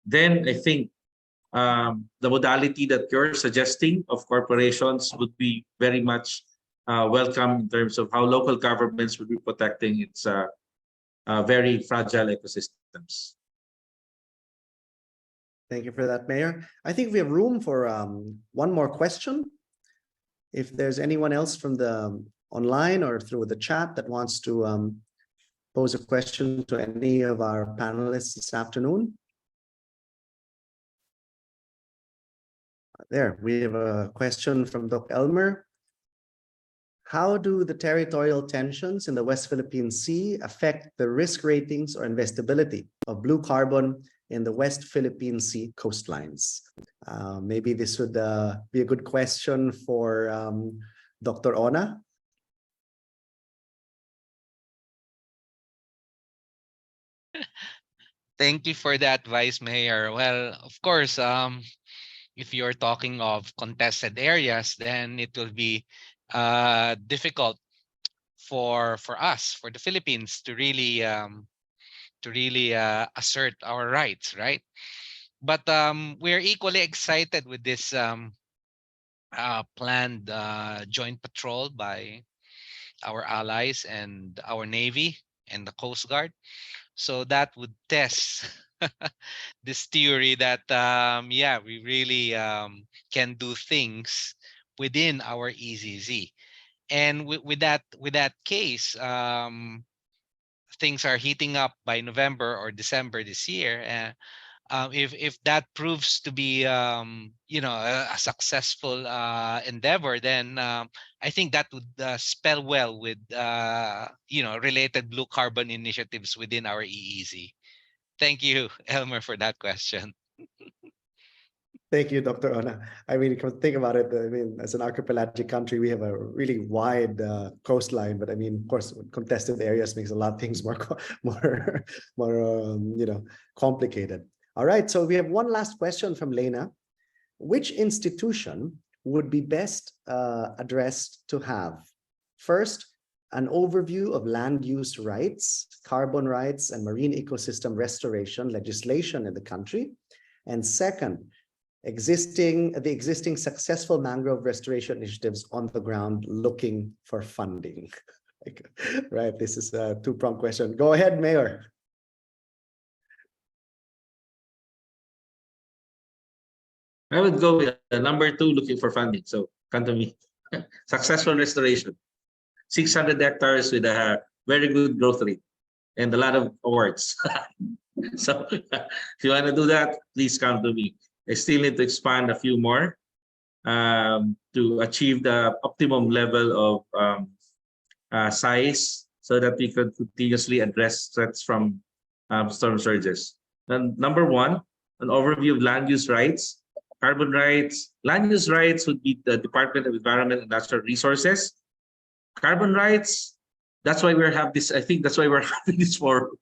then I think the modality that you're suggesting of corporations would be very much welcome in terms of how local governments would be protecting its very fragile ecosystems. Thank you for that, Mayor. I think we have room for one more question. If there's anyone else from the online or through the chat that wants to pose a question to any of our panelists this afternoon. There, we have a question from Dr. Elmer. How do the territorial tensions in the West Philippine Sea affect the risk ratings or investability of blue carbon in the West Philippine Sea coastlines? Maybe this would be a good question for Dr. Ona. Thank you for that, Vice Mayor. Well, of course, if you're talking of contested areas, then it will be difficult for us, for the Philippines, to really assert our rights, right? But we're equally excited with this planned joint patrol by our allies and our Navy and the Coast Guard. So that would test this theory that yeah, we really can do things within our EZZ. And with that case, things are heating up by November or December this year. If that proves to be a successful endeavor, then I think that would spell well with related blue carbon initiatives within our EEZ. Thank you, Elmer, for that question. Thank you, Dr. Ona. I mean, think about it. I mean, as an archipelagic country, we have a really wide coastline, but I mean, of course, contested areas makes a lot of things more complicated. All right, so we have one last question from Lena. Which institution would be best addressed to have? First, an overview of land use rights, carbon rights, and marine ecosystem restoration legislation in the country. And second, the existing successful mangrove restoration initiatives on the ground looking for funding. Right, this is a two-pronged question. Go ahead, Mayor. I would go with number 2, looking for funding. So come to me. Successful restoration. 600 hectares with a very good growth rate and a lot of awards. So if you want to do that, please come to me. I still need to expand a few more to achieve the optimum level of size so that we could continuously address threats from storm surges. And number 1, an overview of land use rights, carbon rights. Land use rights would be the Department of Environment and Natural Resources. Carbon rights, that's why we have this, I think that's why we're having this forum.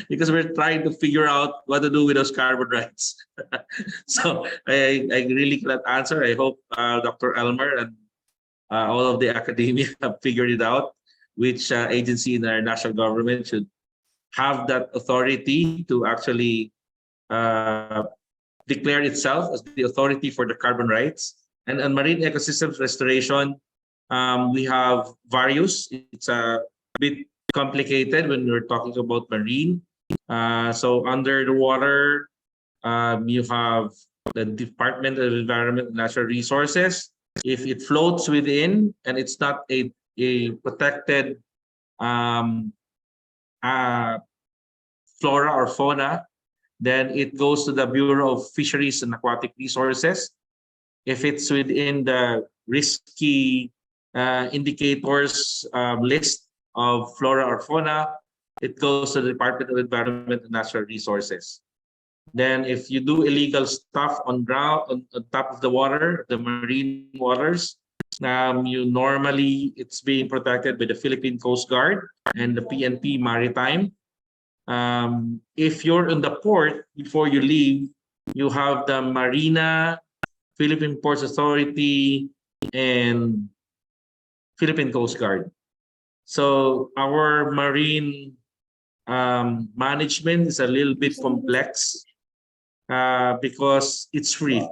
Because we're trying to figure out what to do with those carbon rights. So I really cannot answer. I hope Dr. Elmer and all of the academia have figured it out, which agency in our national government should have that authority to actually declare itself as the authority for the carbon rights. And on marine ecosystems restoration, we have various. It's a bit complicated when we're talking about marine. So under the water, you have the Department of Environment and Natural Resources. If it floats within and it's not a protected flora or fauna, then it goes to the Bureau of Fisheries and Aquatic Resources. If it's within the risky indicators list of flora or fauna, it goes to the Department of Environment and Natural Resources. Then if you do illegal stuff on ground, on top of the water, the marine waters, you normally, it's being protected by the Philippine Coast Guard and the PNP Maritime. If you're in the port, before you leave, you have the Marina, Philippine Ports Authority, and Philippine Coast Guard. So our marine management is a little bit complex because it's free.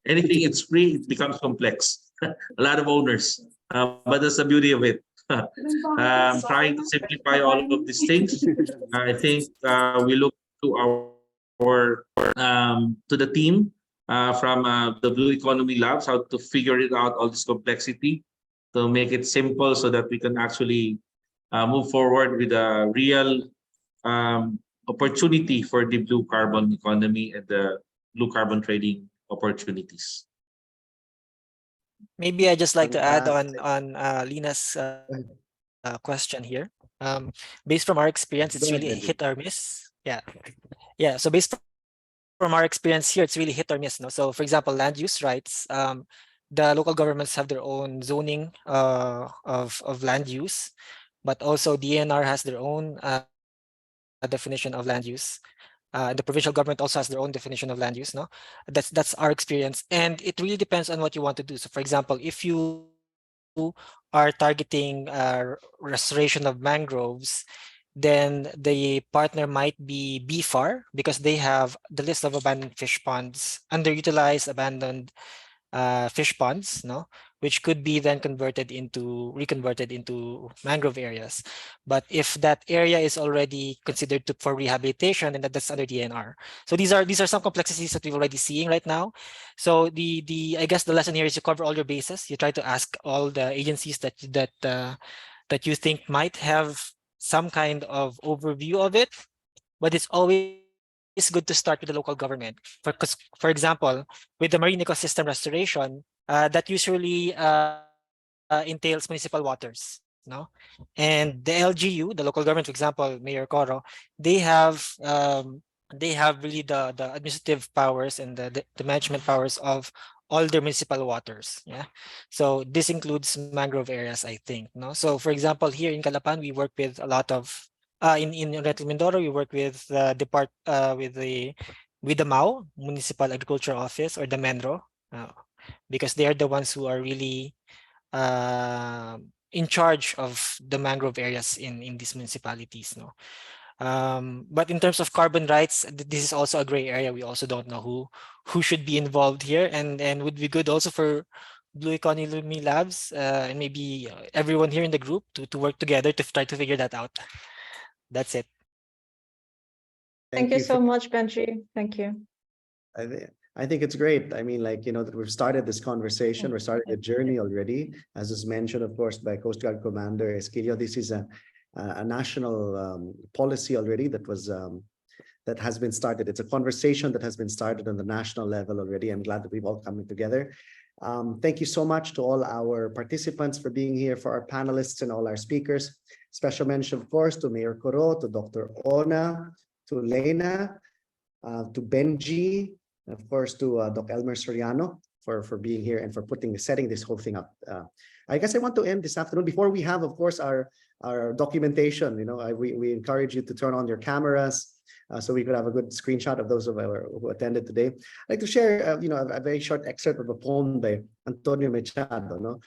Anything it's free, it becomes complex. A lot of owners, but that's the beauty of it. Trying to simplify all of these things. I think we look to our to the team from the Blue Economy Labs, how to figure it out, all this complexity, to make it simple so that we can actually move forward with a real opportunity for the blue carbon economy and the blue carbon trading opportunities. Maybe I just like to add Fantastic. on Lina's question here. Based from our experience, it's Go ahead, really Benji. hit or miss. Yeah. So based from our experience here, it's really hit or miss. No. So for example, land use rights. The local governments have their own zoning of land use, but also DNR has their own definition of land use. The provincial government also has their own definition of land use. No, that's our experience, and it really depends on what you want to do. So, for example, if you are targeting restoration of mangroves, then the partner might be BFAR because they have the list of abandoned fish ponds, underutilized, abandoned fish ponds, no, which could be then reconverted into mangrove areas. But if that area is already considered for rehabilitation, then that's under DNR. So these are some complexities that we're already seeing right now. So I guess the lesson here is you cover all your bases. You try to ask all the agencies that you think might have some kind of overview of it, but it's always good to start with the local government. For example, with the marine ecosystem restoration, that usually entails municipal waters, no? And the LGU, the local government, for example, Mayor Coro, they have really the administrative powers and the management powers of all their municipal waters. Yeah. So this includes mangrove areas, I think. No. So for example, here in Calapan, we work with a lot of in Oriental Mindoro, we work with the with the MAO, Municipal Agriculture Office, or the MENRO, because they are the ones who are really in charge of the mangrove areas in these municipalities. No. But in terms of carbon rights, this is also a gray area. We also don't know who should be involved here, and would be good also for Blue Economy Labs and maybe everyone here in the group to work together to try to figure that out. That's it. Thank you so for- much, Benji. Thank you. I think it's great. I mean, like, that we've started this conversation, we're starting a journey already, as is mentioned, of course, by Coast Guard Commander Esquilio. This is a national policy already that has been started. It's a conversation that has been started on the national level already. I'm glad that we've all come together. Thank you so much to all our participants for being here, for our panelists and all our speakers. Special mention, of course, to Mayor Coro, to Dr. Ona, to Lena, to Benji, and of course to Dr. Elmer Soriano for being here and for setting this whole thing up. I guess I want to end this afternoon before we have, of course, our documentation. We encourage you to turn on your cameras so we could have a good screenshot of those who attended today. I'd like to share, a very short excerpt of a poem by Antonio Machado. No,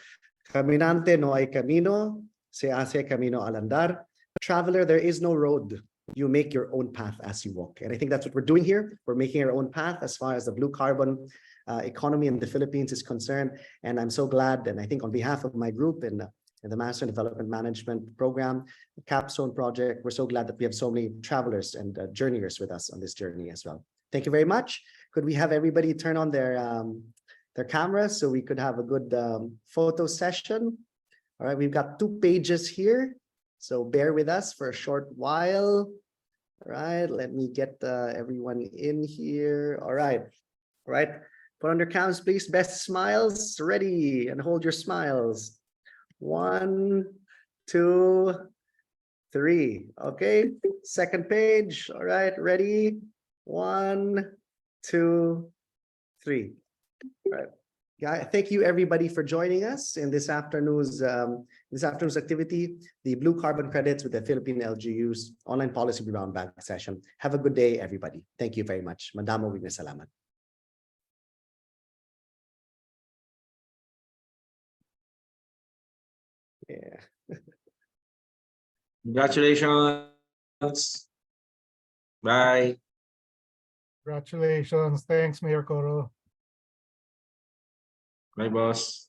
Caminante no hay camino, se hace camino al andar. Traveler, there is no road. You make your own path as you walk. And I think that's what we're doing here. We're making our own path as far as the blue carbon economy in the Philippines is concerned. And I'm so glad, and I think on behalf of my group in the Master Development Management Program, the Capstone Project, we're so glad that we have so many travelers and journeyers with us on this journey as well. Thank you very much. Could we have everybody turn on their cameras so we could have a good photo session? All right, we've got 2 pages here, so bear with us for a short while. All right, let me get everyone in here. All right, put on your cams, please. Best smiles, ready, and hold your smiles. 1, 2, 3. Okay, second page. All right, ready. 1, 2, 3. All right. Yeah, thank you everybody for joining us in this afternoon's activity, the Blue Carbon Credits with the Philippine LGU's online policy brown bag session. Have a good day, everybody. Thank you very much. Madamo salamat. Yeah. Congratulations. Bye. Congratulations. Thanks, Mayor Coro. Bye, boss.